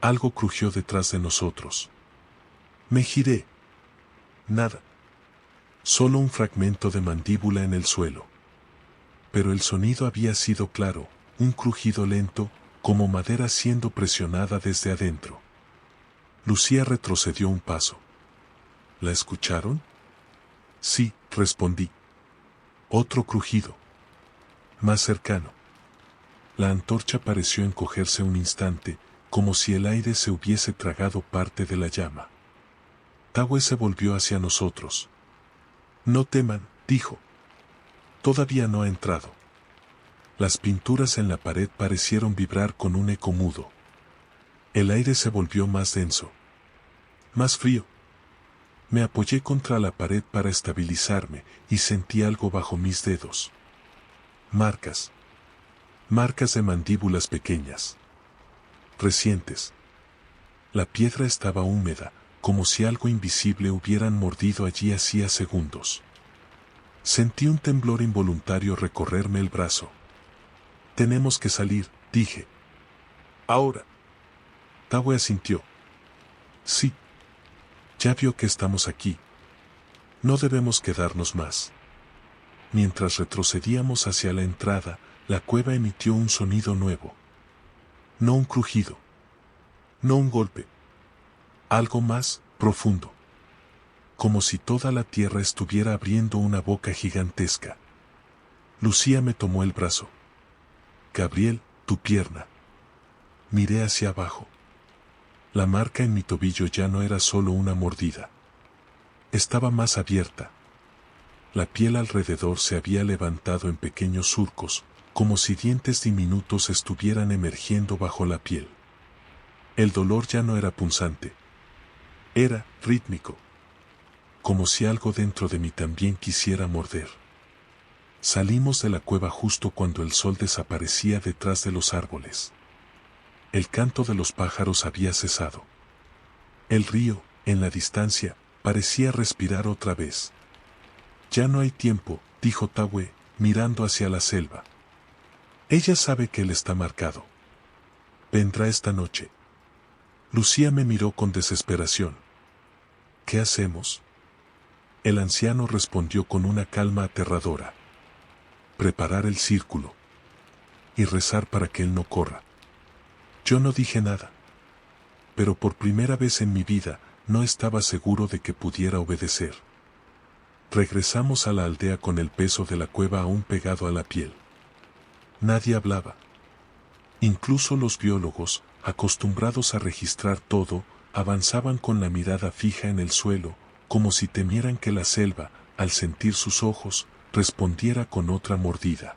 Speaker 1: Algo crujió detrás de nosotros. Me giré. Nada. Solo un fragmento de mandíbula en el suelo. Pero el sonido había sido claro, un crujido lento, como madera siendo presionada desde adentro. Lucía retrocedió un paso. ¿La escucharon? Sí, respondí. Otro crujido. Más cercano. La antorcha pareció encogerse un instante, como si el aire se hubiese tragado parte de la llama. Tahue se volvió hacia nosotros. No teman, dijo. Todavía no ha entrado. Las pinturas en la pared parecieron vibrar con un eco mudo. El aire se volvió más denso. Más frío. Me apoyé contra la pared para estabilizarme y sentí algo bajo mis dedos. Marcas. Marcas de mandíbulas pequeñas. Recientes. La piedra estaba húmeda, como si algo invisible hubieran mordido allí hacía segundos. Sentí un temblor involuntario recorrerme el brazo. Tenemos que salir, dije. Ahora. Tahue asintió. Sí. Ya vio que estamos aquí. No debemos quedarnos más. Mientras retrocedíamos hacia la entrada, la cueva emitió un sonido nuevo. No un crujido. No un golpe. Algo más profundo. Como si toda la tierra estuviera abriendo una boca gigantesca. Lucía me tomó el brazo. Gabriel, tu pierna. Miré hacia abajo. La marca en mi tobillo ya no era solo una mordida. Estaba más abierta. La piel alrededor se había levantado en pequeños surcos, como si dientes diminutos estuvieran emergiendo bajo la piel. El dolor ya no era punzante. Era rítmico. Como si algo dentro de mí también quisiera morder. Salimos de la cueva justo cuando el sol desaparecía detrás de los árboles. El canto de los pájaros había cesado. El río, en la distancia, parecía respirar otra vez. Ya no hay tiempo, dijo Tahue, mirando hacia la selva. Ella sabe que él está marcado. Vendrá esta noche. Lucía me miró con desesperación. ¿Qué hacemos? El anciano respondió con una calma aterradora. Preparar el círculo. Y rezar para que él no corra. Yo no dije nada. Pero por primera vez en mi vida, no estaba seguro de que pudiera obedecer. Regresamos a la aldea con el peso de la cueva aún pegado a la piel. Nadie hablaba. Incluso los biólogos, acostumbrados a registrar todo, avanzaban con la mirada fija en el suelo, como si temieran que la selva, al sentir sus ojos, respondiera con otra mordida.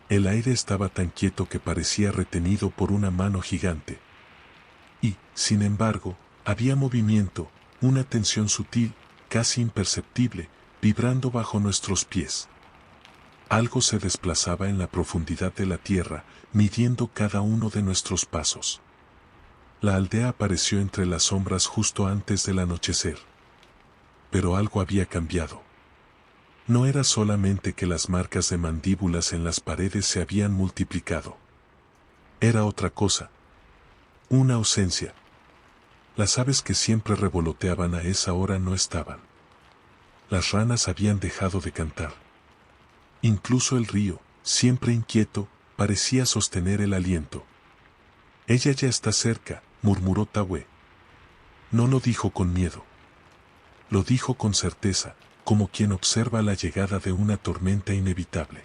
Speaker 1: El aire estaba tan quieto que parecía retenido por una mano gigante. Y, sin embargo, había movimiento, una tensión sutil, casi imperceptible, vibrando bajo nuestros pies. Algo se desplazaba en la profundidad de la tierra, midiendo cada uno de nuestros pasos. La aldea apareció entre las sombras justo antes del anochecer. Pero algo había cambiado. No era solamente que las marcas de mandíbulas en las paredes se habían multiplicado. Era otra cosa. Una ausencia. Las aves que siempre revoloteaban a esa hora no estaban. Las ranas habían dejado de cantar. Incluso el río, siempre inquieto, parecía sostener el aliento. Ella ya está cerca, murmuró Tahue. No lo dijo con miedo. Lo dijo con certeza, como quien observa la llegada de una tormenta inevitable.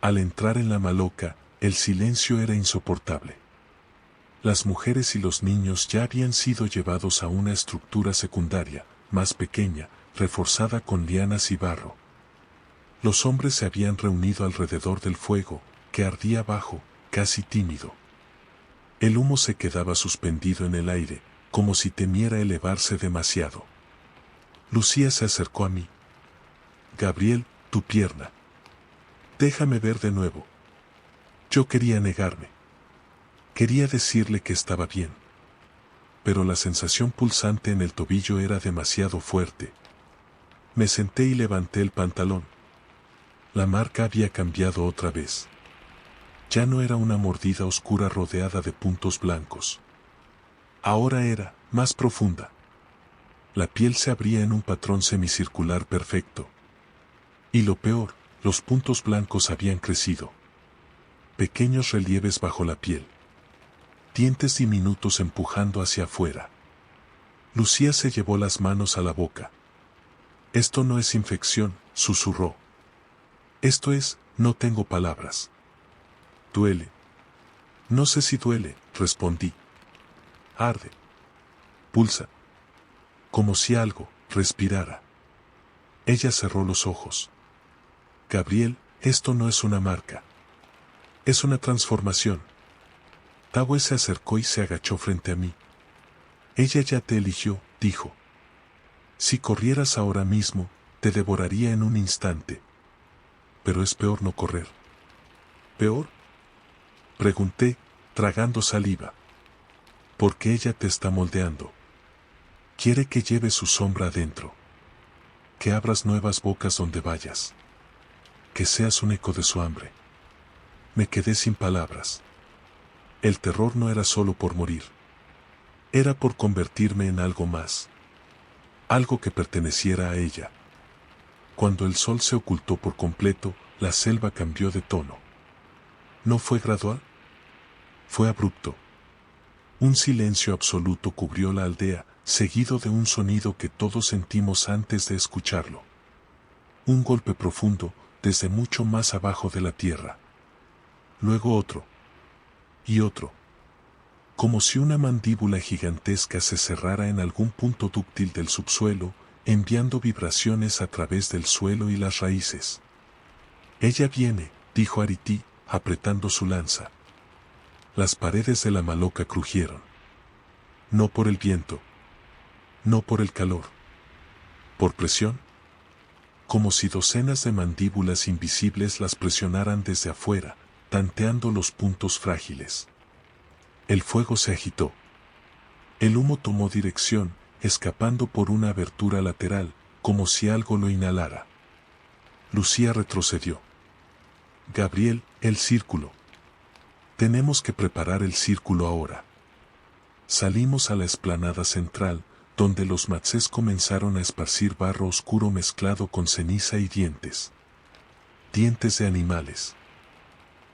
Speaker 1: Al entrar en la maloca, el silencio era insoportable. Las mujeres y los niños ya habían sido llevados a una estructura secundaria, más pequeña, reforzada con lianas y barro. Los hombres se habían reunido alrededor del fuego, que ardía bajo, casi tímido. El humo se quedaba suspendido en el aire, como si temiera elevarse demasiado. Lucía se acercó a mí. Gabriel, tu pierna. Déjame ver de nuevo. Yo quería negarme. Quería decirle que estaba bien. Pero la sensación pulsante en el tobillo era demasiado fuerte. Me senté y levanté el pantalón. La marca había cambiado otra vez. Ya no era una mordida oscura rodeada de puntos blancos. Ahora era más profunda. La piel se abría en un patrón semicircular perfecto. Y lo peor, los puntos blancos habían crecido. Pequeños relieves bajo la piel. Dientes diminutos empujando hacia afuera. Lucía se llevó las manos a la boca. Esto no es infección, susurró. Esto es, no tengo palabras. Duele. No sé si duele, respondí. Arde. Pulsa. Como si algo respirara. Ella cerró los ojos. Gabriel, esto no es una marca. Es una transformación. Tawe se acercó y se agachó frente a mí. Ella ya te eligió, dijo. Si corrieras ahora mismo, te devoraría en un instante. Pero es peor no correr. ¿Peor? Pregunté, tragando saliva. Porque ella te está moldeando. Quiere que lleves su sombra adentro. Que abras nuevas bocas donde vayas. Que seas un eco de su hambre. Me quedé sin palabras. El terror no era solo por morir. Era por convertirme en algo más. Algo que perteneciera a ella. Cuando el sol se ocultó por completo, la selva cambió de tono. ¿No fue gradual? Fue abrupto. Un silencio absoluto cubrió la aldea, seguido de un sonido que todos sentimos antes de escucharlo. Un golpe profundo, desde mucho más abajo de la tierra. Luego otro. Y otro. Como si una mandíbula gigantesca se cerrara en algún punto dúctil del subsuelo, enviando vibraciones a través del suelo y las raíces. Ella viene, dijo Ariti, apretando su lanza. Las paredes de la maloca crujieron. No por el viento. No por el calor. ¿Por presión? Como si docenas de mandíbulas invisibles las presionaran desde afuera, tanteando los puntos frágiles. El fuego se agitó. El humo tomó dirección, escapando por una abertura lateral, como si algo lo inhalara. Lucía retrocedió. Gabriel, el círculo. Tenemos que preparar el círculo ahora. Salimos a la explanada central, donde los matsés comenzaron a esparcir barro oscuro mezclado con ceniza y dientes. Dientes de animales.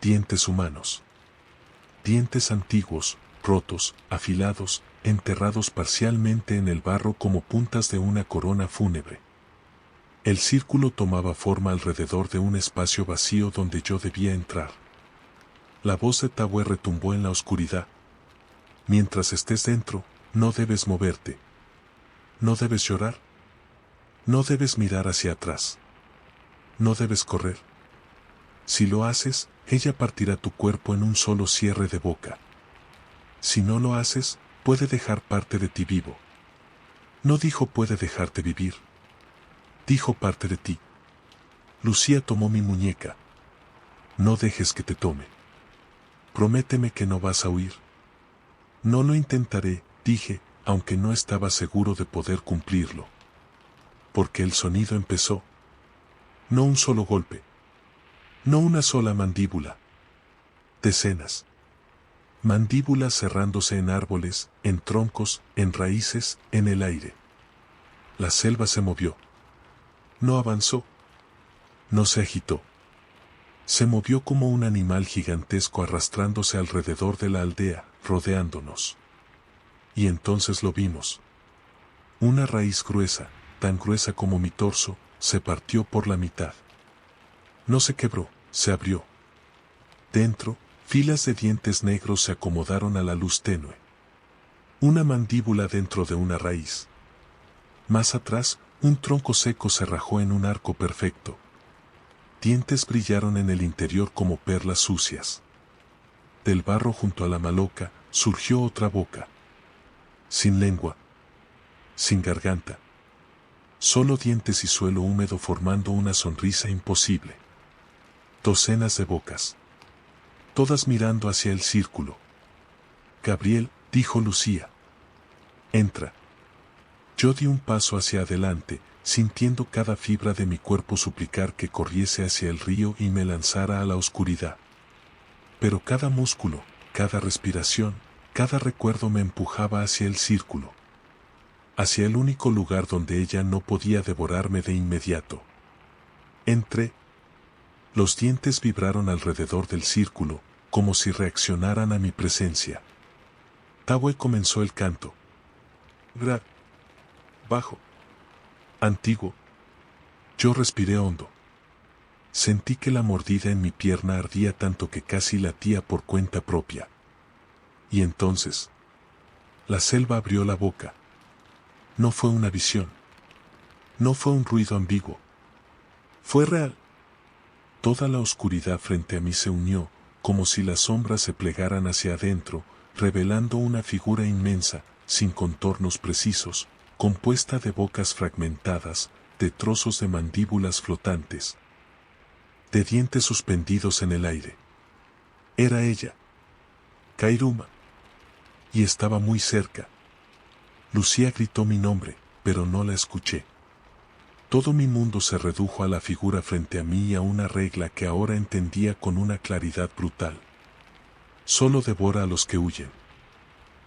Speaker 1: Dientes humanos. Dientes antiguos, rotos, afilados, enterrados parcialmente en el barro como puntas de una corona fúnebre. El círculo tomaba forma alrededor de un espacio vacío donde yo debía entrar. La voz de Tawe retumbó en la oscuridad. Mientras estés dentro, no debes moverte. No debes llorar. No debes mirar hacia atrás. No debes correr. Si lo haces, ella partirá tu cuerpo en un solo cierre de boca. Si no lo haces, puede dejar parte de ti vivo. No dijo puede dejarte vivir. Dijo parte de ti. Lucía tomó mi muñeca. No dejes que te tome. Prométeme que no vas a huir. No lo intentaré, dije, aunque no estaba seguro de poder cumplirlo. Porque el sonido empezó. No un solo golpe. No una sola mandíbula. Decenas. Mandíbulas cerrándose en árboles, en troncos, en raíces, en el aire. La selva se movió. No avanzó. No se agitó. Se movió como un animal gigantesco arrastrándose alrededor de la aldea, rodeándonos. Y entonces lo vimos. Una raíz gruesa, tan gruesa como mi torso, se partió por la mitad. No se quebró, se abrió. Dentro, filas de dientes negros se acomodaron a la luz tenue. Una mandíbula dentro de una raíz. Más atrás, un tronco seco se rajó en un arco perfecto. Dientes brillaron en el interior como perlas sucias. Del barro junto a la maloca, surgió otra boca. Sin lengua. Sin garganta. Solo dientes y suelo húmedo formando una sonrisa imposible. Docenas de bocas. Todas mirando hacia el círculo. Gabriel, dijo Lucía. Entra. Yo di un paso hacia adelante, sintiendo cada fibra de mi cuerpo suplicar que corriese hacia el río y me lanzara a la oscuridad. Pero cada músculo, cada respiración, cada recuerdo me empujaba hacia el círculo. Hacia el único lugar donde ella no podía devorarme de inmediato. Entré. Los dientes vibraron alrededor del círculo, como si reaccionaran a mi presencia. Tawe comenzó el canto. Gra. Bajo. Antiguo. Yo respiré hondo. Sentí que la mordida en mi pierna ardía tanto que casi latía por cuenta propia. Y entonces, la selva abrió la boca. No fue una visión. No fue un ruido ambiguo. Fue real. Toda la oscuridad frente a mí se unió, como si las sombras se plegaran hacia adentro, revelando una figura inmensa, sin contornos precisos, compuesta de bocas fragmentadas, de trozos de mandíbulas flotantes, de dientes suspendidos en el aire. Era ella. Kairuma. Y estaba muy cerca. Lucía gritó mi nombre, pero no la escuché. Todo mi mundo se redujo a la figura frente a mí y a una regla que ahora entendía con una claridad brutal. Solo devora a los que huyen.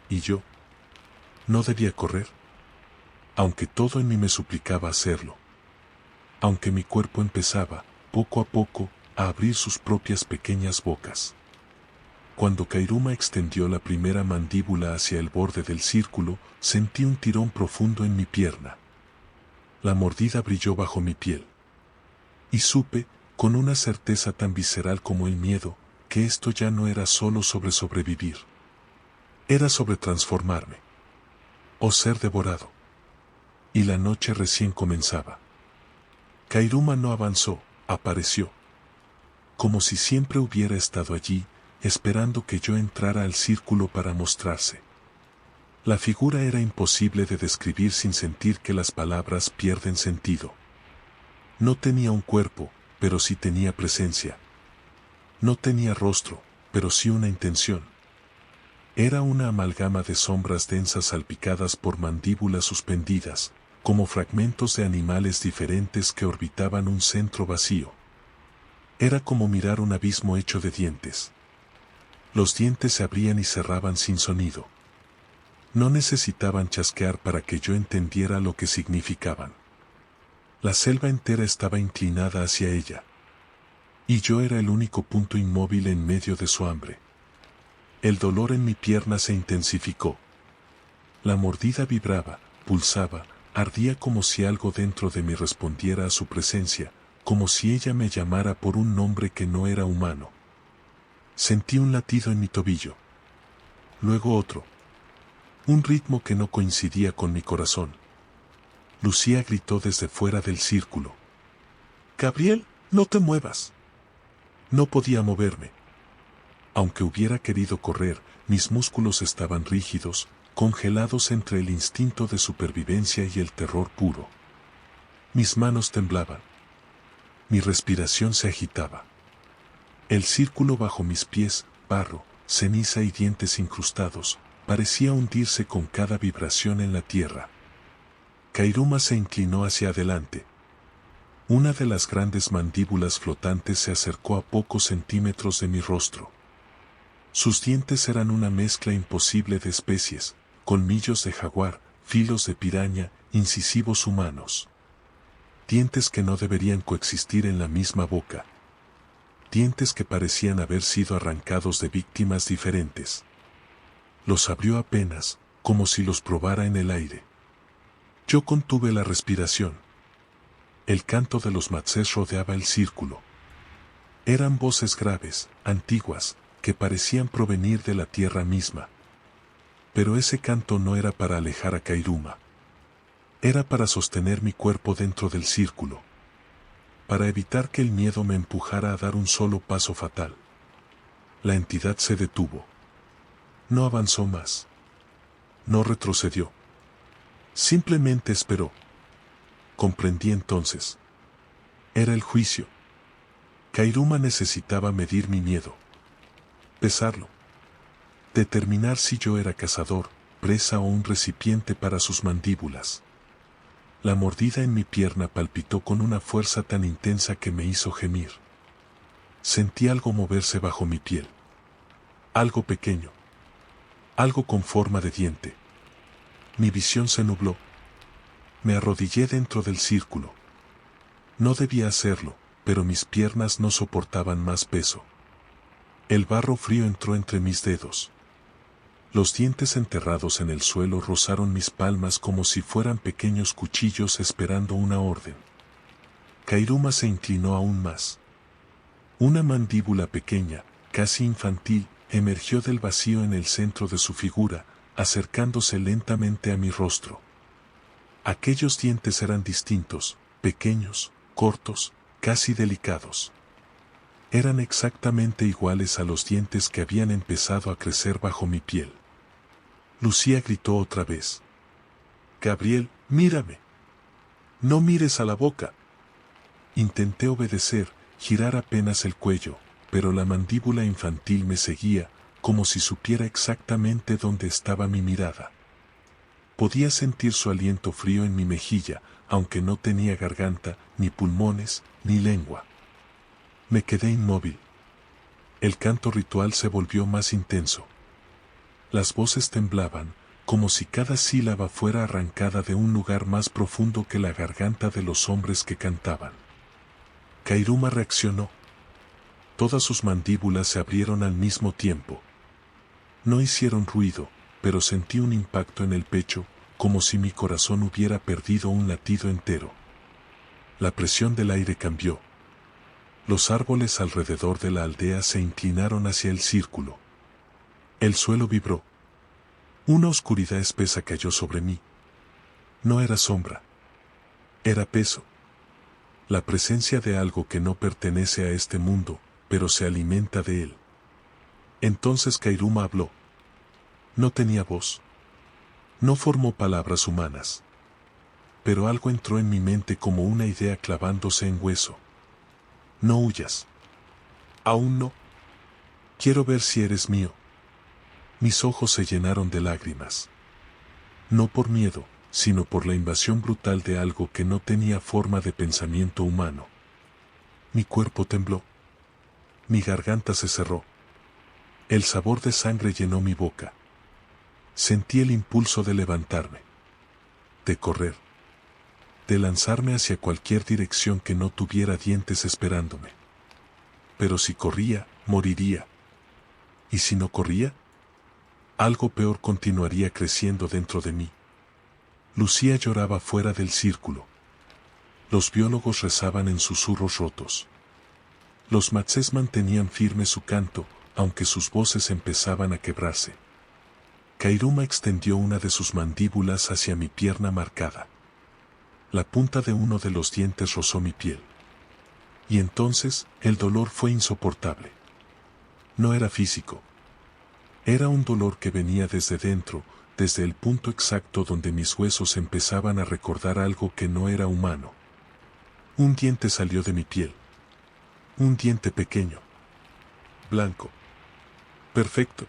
Speaker 1: ¿Y yo? ¿No debía correr? Aunque todo en mí me suplicaba hacerlo. Aunque mi cuerpo empezaba, poco a poco, a abrir sus propias pequeñas bocas. Cuando Kairuma extendió la primera mandíbula hacia el borde del círculo, sentí un tirón profundo en mi pierna. La mordida brilló bajo mi piel. Y supe, con una certeza tan visceral como el miedo, que esto ya no era solo sobre sobrevivir. Era sobre transformarme. O ser devorado. Y la noche recién comenzaba. Kairuma no avanzó, apareció. Como si siempre hubiera estado allí, esperando que yo entrara al círculo para mostrarse. La figura era imposible de describir sin sentir que las palabras pierden sentido. No tenía un cuerpo, pero sí tenía presencia. No tenía rostro, pero sí una intención. Era una amalgama de sombras densas salpicadas por mandíbulas suspendidas, como fragmentos de animales diferentes que orbitaban un centro vacío. Era como mirar un abismo hecho de dientes. Los dientes se abrían y cerraban sin sonido. No necesitaban chasquear para que yo entendiera lo que significaban. La selva entera estaba inclinada hacia ella. Y yo era el único punto inmóvil en medio de su hambre. El dolor en mi pierna se intensificó. La mordida vibraba, pulsaba, ardía como si algo dentro de mí respondiera a su presencia, como si ella me llamara por un nombre que no era humano. Sentí un latido en mi tobillo. Luego otro. Un ritmo que no coincidía con mi corazón. Lucía gritó desde fuera del círculo. «Gabriel, no te muevas». No podía moverme. Aunque hubiera querido correr, mis músculos estaban rígidos, congelados entre el instinto de supervivencia y el terror puro. Mis manos temblaban. Mi respiración se agitaba. El círculo bajo mis pies, barro, ceniza y dientes incrustados, parecía hundirse con cada vibración en la tierra. Kairuma se inclinó hacia adelante. Una de las grandes mandíbulas flotantes se acercó a pocos centímetros de mi rostro. Sus dientes eran una mezcla imposible de especies, colmillos de jaguar, filos de piraña, incisivos humanos. Dientes que no deberían coexistir en la misma boca. Dientes que parecían haber sido arrancados de víctimas diferentes. Los abrió apenas, como si los probara en el aire. Yo contuve la respiración. El canto de los matsés rodeaba el círculo. Eran voces graves, antiguas, que parecían provenir de la tierra misma. Pero ese canto no era para alejar a Kairuma. Era para sostener mi cuerpo dentro del círculo. Para evitar que el miedo me empujara a dar un solo paso fatal. La entidad se detuvo. No avanzó más. No retrocedió. Simplemente esperó. Comprendí entonces. Era el juicio. Kairuma necesitaba medir mi miedo. Pesarlo. Determinar si yo era cazador, presa o un recipiente para sus mandíbulas. La mordida en mi pierna palpitó con una fuerza tan intensa que me hizo gemir. Sentí algo moverse bajo mi piel. Algo pequeño. Algo con forma de diente. Mi visión se nubló. Me arrodillé dentro del círculo. No debía hacerlo, pero mis piernas no soportaban más peso. El barro frío entró entre mis dedos. Los dientes enterrados en el suelo rozaron mis palmas como si fueran pequeños cuchillos esperando una orden. Kairuma se inclinó aún más. Una mandíbula pequeña, casi infantil, emergió del vacío en el centro de su figura, acercándose lentamente a mi rostro. Aquellos dientes eran distintos, pequeños, cortos, casi delicados. Eran exactamente iguales a los dientes que habían empezado a crecer bajo mi piel. Lucía gritó otra vez. Gabriel, mírame. No mires a la boca. Intenté obedecer, girar apenas el cuello, pero la mandíbula infantil me seguía, como si supiera exactamente dónde estaba mi mirada. Podía sentir su aliento frío en mi mejilla, aunque no tenía garganta, ni pulmones, ni lengua. Me quedé inmóvil. El canto ritual se volvió más intenso. Las voces temblaban, como si cada sílaba fuera arrancada de un lugar más profundo que la garganta de los hombres que cantaban. Kairuma reaccionó. Todas sus mandíbulas se abrieron al mismo tiempo. No hicieron ruido, pero sentí un impacto en el pecho, como si mi corazón hubiera perdido un latido entero. La presión del aire cambió. Los árboles alrededor de la aldea se inclinaron hacia el círculo. El suelo vibró. Una oscuridad espesa cayó sobre mí. No era sombra. Era peso. La presencia de algo que no pertenece a este mundo, pero se alimenta de él. Entonces Kairuma habló. No tenía voz. No formó palabras humanas. Pero algo entró en mi mente como una idea clavándose en hueso. No huyas. Aún no. Quiero ver si eres mío. Mis ojos se llenaron de lágrimas. No por miedo, sino por la invasión brutal de algo que no tenía forma de pensamiento humano. Mi cuerpo tembló. Mi garganta se cerró. El sabor de sangre llenó mi boca. Sentí el impulso de levantarme. De correr. De lanzarme hacia cualquier dirección que no tuviera dientes esperándome. Pero si corría, moriría. ¿Y si no corría? Algo peor continuaría creciendo dentro de mí. Lucía lloraba fuera del círculo. Los biólogos rezaban en susurros rotos. Los matsés mantenían firme su canto, aunque sus voces empezaban a quebrarse. Kairuma extendió una de sus mandíbulas hacia mi pierna marcada. La punta de uno de los dientes rozó mi piel. Y entonces, el dolor fue insoportable. No era físico. Era un dolor que venía desde dentro, desde el punto exacto donde mis huesos empezaban a recordar algo que no era humano. Un diente salió de mi piel. Un diente pequeño. Blanco. Perfecto.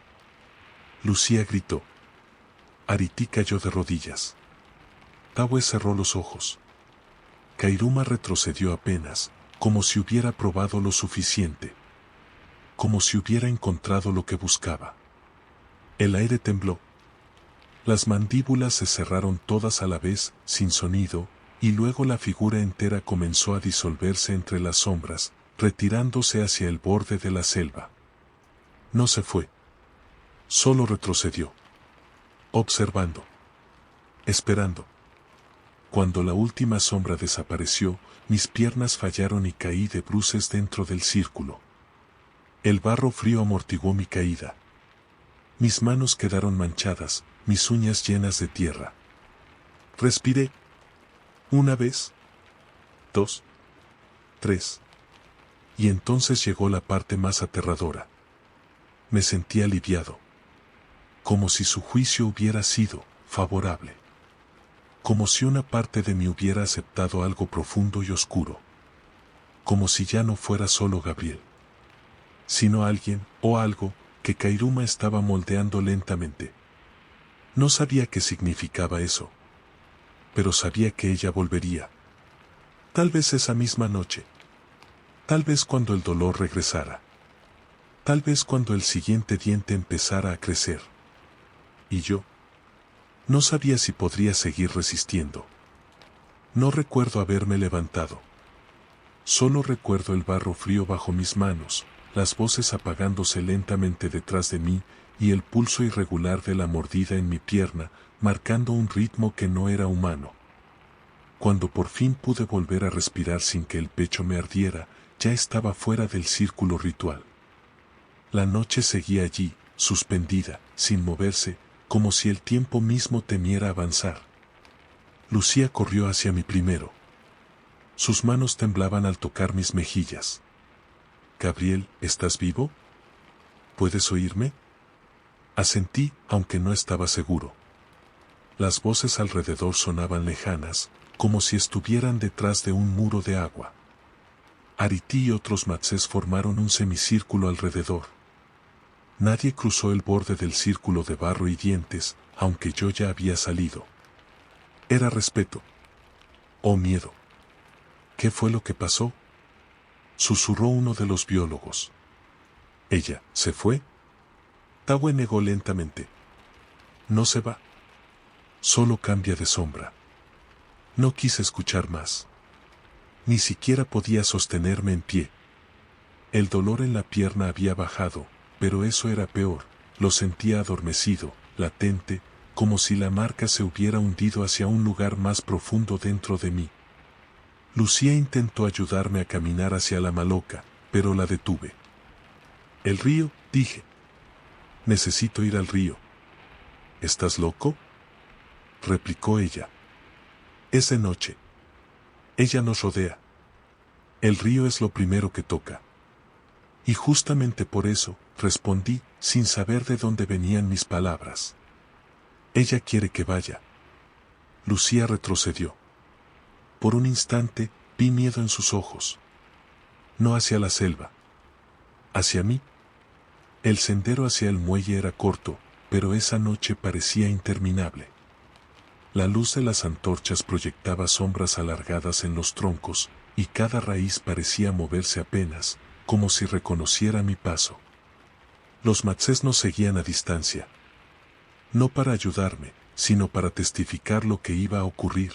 Speaker 1: Lucía gritó. Ariti cayó de rodillas. Tawe cerró los ojos. Kairuma retrocedió apenas, como si hubiera probado lo suficiente. Como si hubiera encontrado lo que buscaba. El aire tembló. Las mandíbulas se cerraron todas a la vez, sin sonido, y luego la figura entera comenzó a disolverse entre las sombras, retirándose hacia el borde de la selva. No se fue. Solo retrocedió. Observando. Esperando. Cuando la última sombra desapareció, mis piernas fallaron y caí de bruces dentro del círculo. El barro frío amortiguó mi caída. Mis manos quedaron manchadas, mis uñas llenas de tierra. Respiré. Una vez, 2, 3. Y entonces llegó la parte más aterradora. Me sentí aliviado. Como si su juicio hubiera sido favorable. Como si una parte de mí hubiera aceptado algo profundo y oscuro. Como si ya no fuera solo Gabriel, sino alguien o algo que Kairuma estaba moldeando lentamente. No sabía qué significaba eso, pero sabía que ella volvería. Tal vez esa misma noche. Tal vez cuando el dolor regresara. Tal vez cuando el siguiente diente empezara a crecer. Y yo no sabía si podría seguir resistiendo. No recuerdo haberme levantado. Solo recuerdo el barro frío bajo mis manos, las voces apagándose lentamente detrás de mí y el pulso irregular de la mordida en mi pierna, marcando un ritmo que no era humano. Cuando por fin pude volver a respirar sin que el pecho me ardiera, ya estaba fuera del círculo ritual. La noche seguía allí, suspendida, sin moverse, como si el tiempo mismo temiera avanzar. Lucía corrió hacia mí primero. Sus manos temblaban al tocar mis mejillas. «Gabriel, ¿estás vivo? ¿Puedes oírme?» Asentí, aunque no estaba seguro. Las voces alrededor sonaban lejanas, como si estuvieran detrás de un muro de agua. Ariti y otros matsés formaron un semicírculo alrededor. Nadie cruzó el borde del círculo de barro y dientes, aunque yo ya había salido. Era respeto. ¿O miedo? ¿Qué fue lo que pasó?, susurró uno de los biólogos. ¿Ella se fue? Tawe negó lentamente. No se va. Solo cambia de sombra. No quise escuchar más. Ni siquiera podía sostenerme en pie. El dolor en la pierna había bajado, pero eso era peor. Lo sentía adormecido, latente, como si la marca se hubiera hundido hacia un lugar más profundo dentro de mí. Lucía intentó ayudarme a caminar hacia la maloca, pero la detuve. «¿El río?», dije. «Necesito ir al río». «¿Estás loco?», replicó ella. «Es de noche. Ella nos rodea. El río es lo primero que toca». «Y justamente por eso», respondí, sin saber de dónde venían mis palabras. «Ella quiere que vaya». Lucía retrocedió. Por un instante, vi miedo en sus ojos. No hacia la selva. Hacia mí. El sendero hacia el muelle era corto, pero esa noche parecía interminable. La luz de las antorchas proyectaba sombras alargadas en los troncos, y cada raíz parecía moverse apenas, como si reconociera mi paso. Los matsés nos seguían a distancia. No para ayudarme, sino para testificar lo que iba a ocurrir.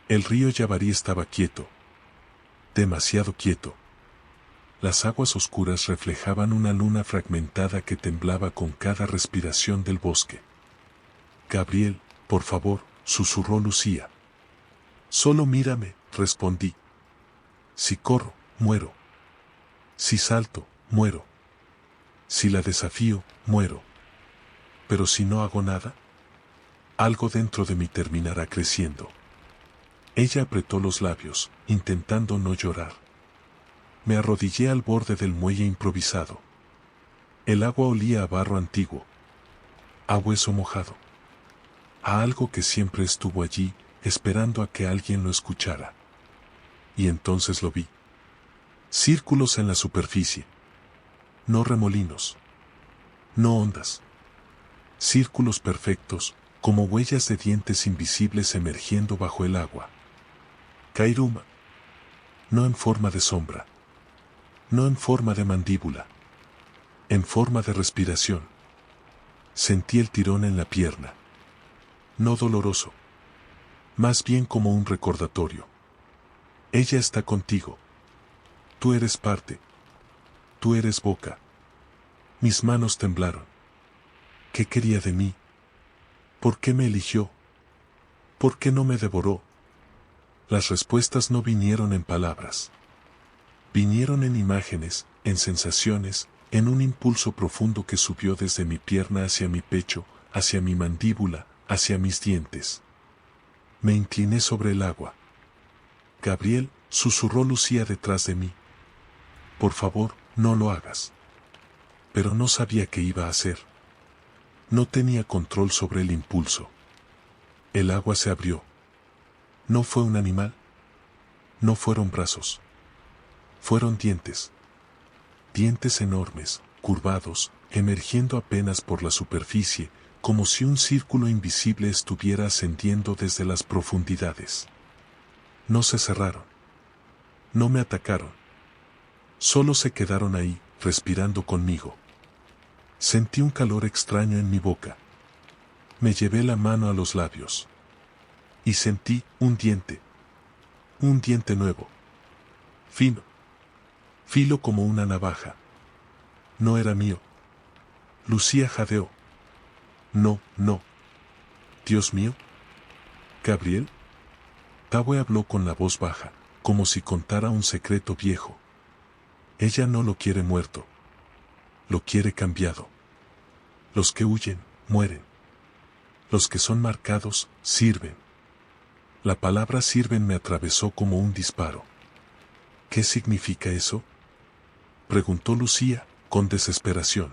Speaker 1: El río Yabarí estaba quieto. Demasiado quieto. Las aguas oscuras reflejaban una luna fragmentada que temblaba con cada respiración del bosque. «Gabriel, por favor», susurró Lucía. «Solo mírame», respondí. «Si corro, muero. Si salto, muero. Si la desafío, muero. Pero si no hago nada, algo dentro de mí terminará creciendo». Ella apretó los labios, intentando no llorar. Me arrodillé al borde del muelle improvisado. El agua olía a barro antiguo, a hueso mojado, a algo que siempre estuvo allí, esperando a que alguien lo escuchara. Y entonces lo vi. Círculos en la superficie. No remolinos. No ondas. Círculos perfectos, como huellas de dientes invisibles emergiendo bajo el agua. Kairuma. No en forma de sombra. No en forma de mandíbula. En forma de respiración. Sentí el tirón en la pierna. No doloroso. Más bien como un recordatorio. Ella está contigo. Tú eres parte. Tú eres boca. Mis manos temblaron. ¿Qué quería de mí? ¿Por qué me eligió? ¿Por qué no me devoró? Las respuestas no vinieron en palabras. Vinieron en imágenes, en sensaciones, en un impulso profundo que subió desde mi pierna hacia mi pecho, hacia mi mandíbula, hacia mis dientes. Me incliné sobre el agua. Gabriel, susurró Lucía detrás de mí. Por favor, no lo hagas. Pero no sabía qué iba a hacer. No tenía control sobre el impulso. El agua se abrió. No fue un animal. No fueron brazos. Fueron dientes. Dientes enormes, curvados, emergiendo apenas por la superficie, como si un círculo invisible estuviera ascendiendo desde las profundidades. No se cerraron. No me atacaron. Solo se quedaron ahí, respirando conmigo. Sentí un calor extraño en mi boca. Me llevé la mano a los labios. Y sentí un diente. Un diente nuevo. Fino. Filo como una navaja. No era mío. Lucía jadeó. No, no. Dios mío. Gabriel. Tawe habló con la voz baja, como si contara un secreto viejo. Ella no lo quiere muerto. Lo quiere cambiado. Los que huyen, mueren. Los que son marcados, sirven. La palabra sirven me atravesó como un disparo. ¿Qué significa eso? Preguntó Lucía, con desesperación.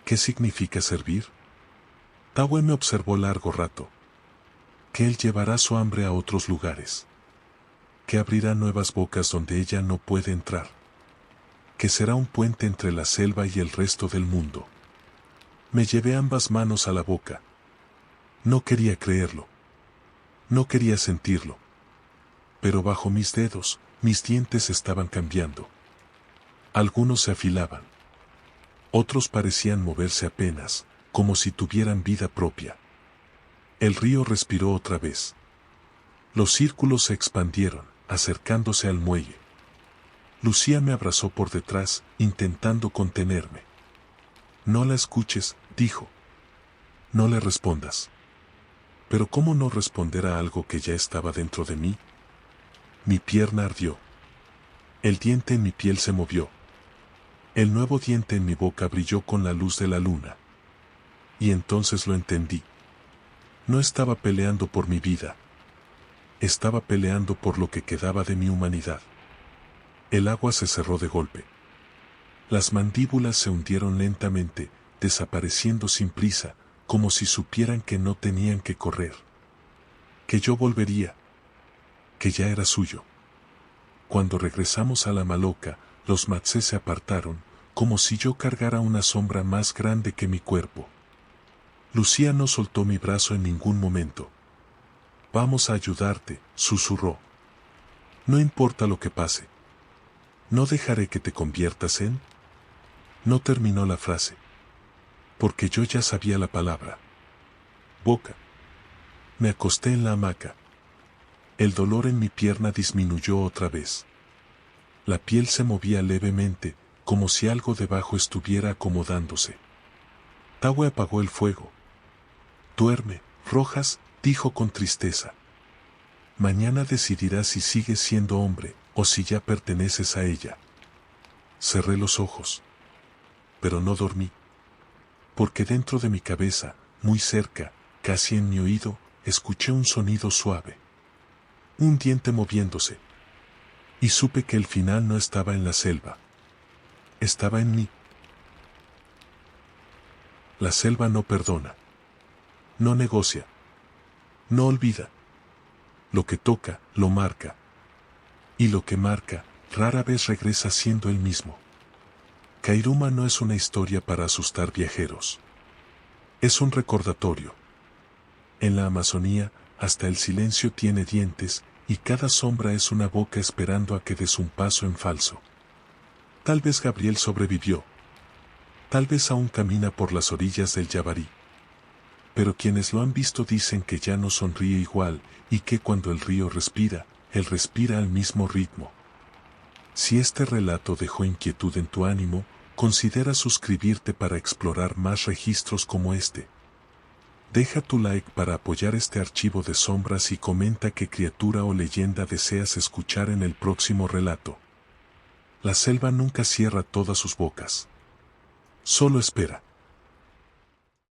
Speaker 1: ¿Qué significa servir? Tawe me observó largo rato. Que él llevará su hambre a otros lugares. Que abrirá nuevas bocas donde ella no puede entrar. Que será un puente entre la selva y el resto del mundo. Me llevé ambas manos a la boca. No quería creerlo. No quería sentirlo. Pero bajo mis dedos, mis dientes estaban cambiando. Algunos se afilaban. Otros parecían moverse apenas, como si tuvieran vida propia. El río respiró otra vez. Los círculos se expandieron, acercándose al muelle. Lucía me abrazó por detrás, intentando contenerme. No la escuches, dijo. No le respondas. Pero ¿cómo no responder a algo que ya estaba dentro de mí? Mi pierna ardió. El diente en mi piel se movió. El nuevo diente en mi boca brilló con la luz de la luna. Y entonces lo entendí. No estaba peleando por mi vida. Estaba peleando por lo que quedaba de mi humanidad. El agua se cerró de golpe. Las mandíbulas se hundieron lentamente, desapareciendo sin prisa, como si supieran que no tenían que correr. Que yo volvería. Que ya era suyo. Cuando regresamos a la maloca, los matsés se apartaron, como si yo cargara una sombra más grande que mi cuerpo. Lucía no soltó mi brazo en ningún momento. Vamos a ayudarte, susurró. No importa lo que pase. No dejaré que te conviertas en... No terminó la frase. Porque yo ya sabía la palabra. Boca. Me acosté en la hamaca. El dolor en mi pierna disminuyó otra vez. La piel se movía levemente, como si algo debajo estuviera acomodándose. Tawe apagó el fuego. Duerme, Rojas, dijo con tristeza. Mañana decidirás si sigues siendo hombre, o si ya perteneces a ella. Cerré los ojos. Pero no dormí. Porque dentro de mi cabeza, muy cerca, casi en mi oído, escuché un sonido suave. Un diente moviéndose. Y supe que el final no estaba en la selva. Estaba en mí. La selva no perdona. No negocia. No olvida. Lo que toca, lo marca. Y lo que marca, rara vez regresa siendo el mismo. Kairuma no es una historia para asustar viajeros. Es un recordatorio. En la Amazonía, hasta el silencio tiene dientes, y cada sombra es una boca esperando a que des un paso en falso. Tal vez Gabriel sobrevivió. Tal vez aún camina por las orillas del Yabarí. Pero quienes lo han visto dicen que ya no sonríe igual, y que cuando el río respira, él respira al mismo ritmo. Si este relato dejó inquietud en tu ánimo, considera suscribirte para explorar más registros como este. Deja tu like para apoyar este archivo de sombras y comenta qué criatura o leyenda deseas escuchar en el próximo relato. La selva nunca cierra todas sus bocas. Solo espera.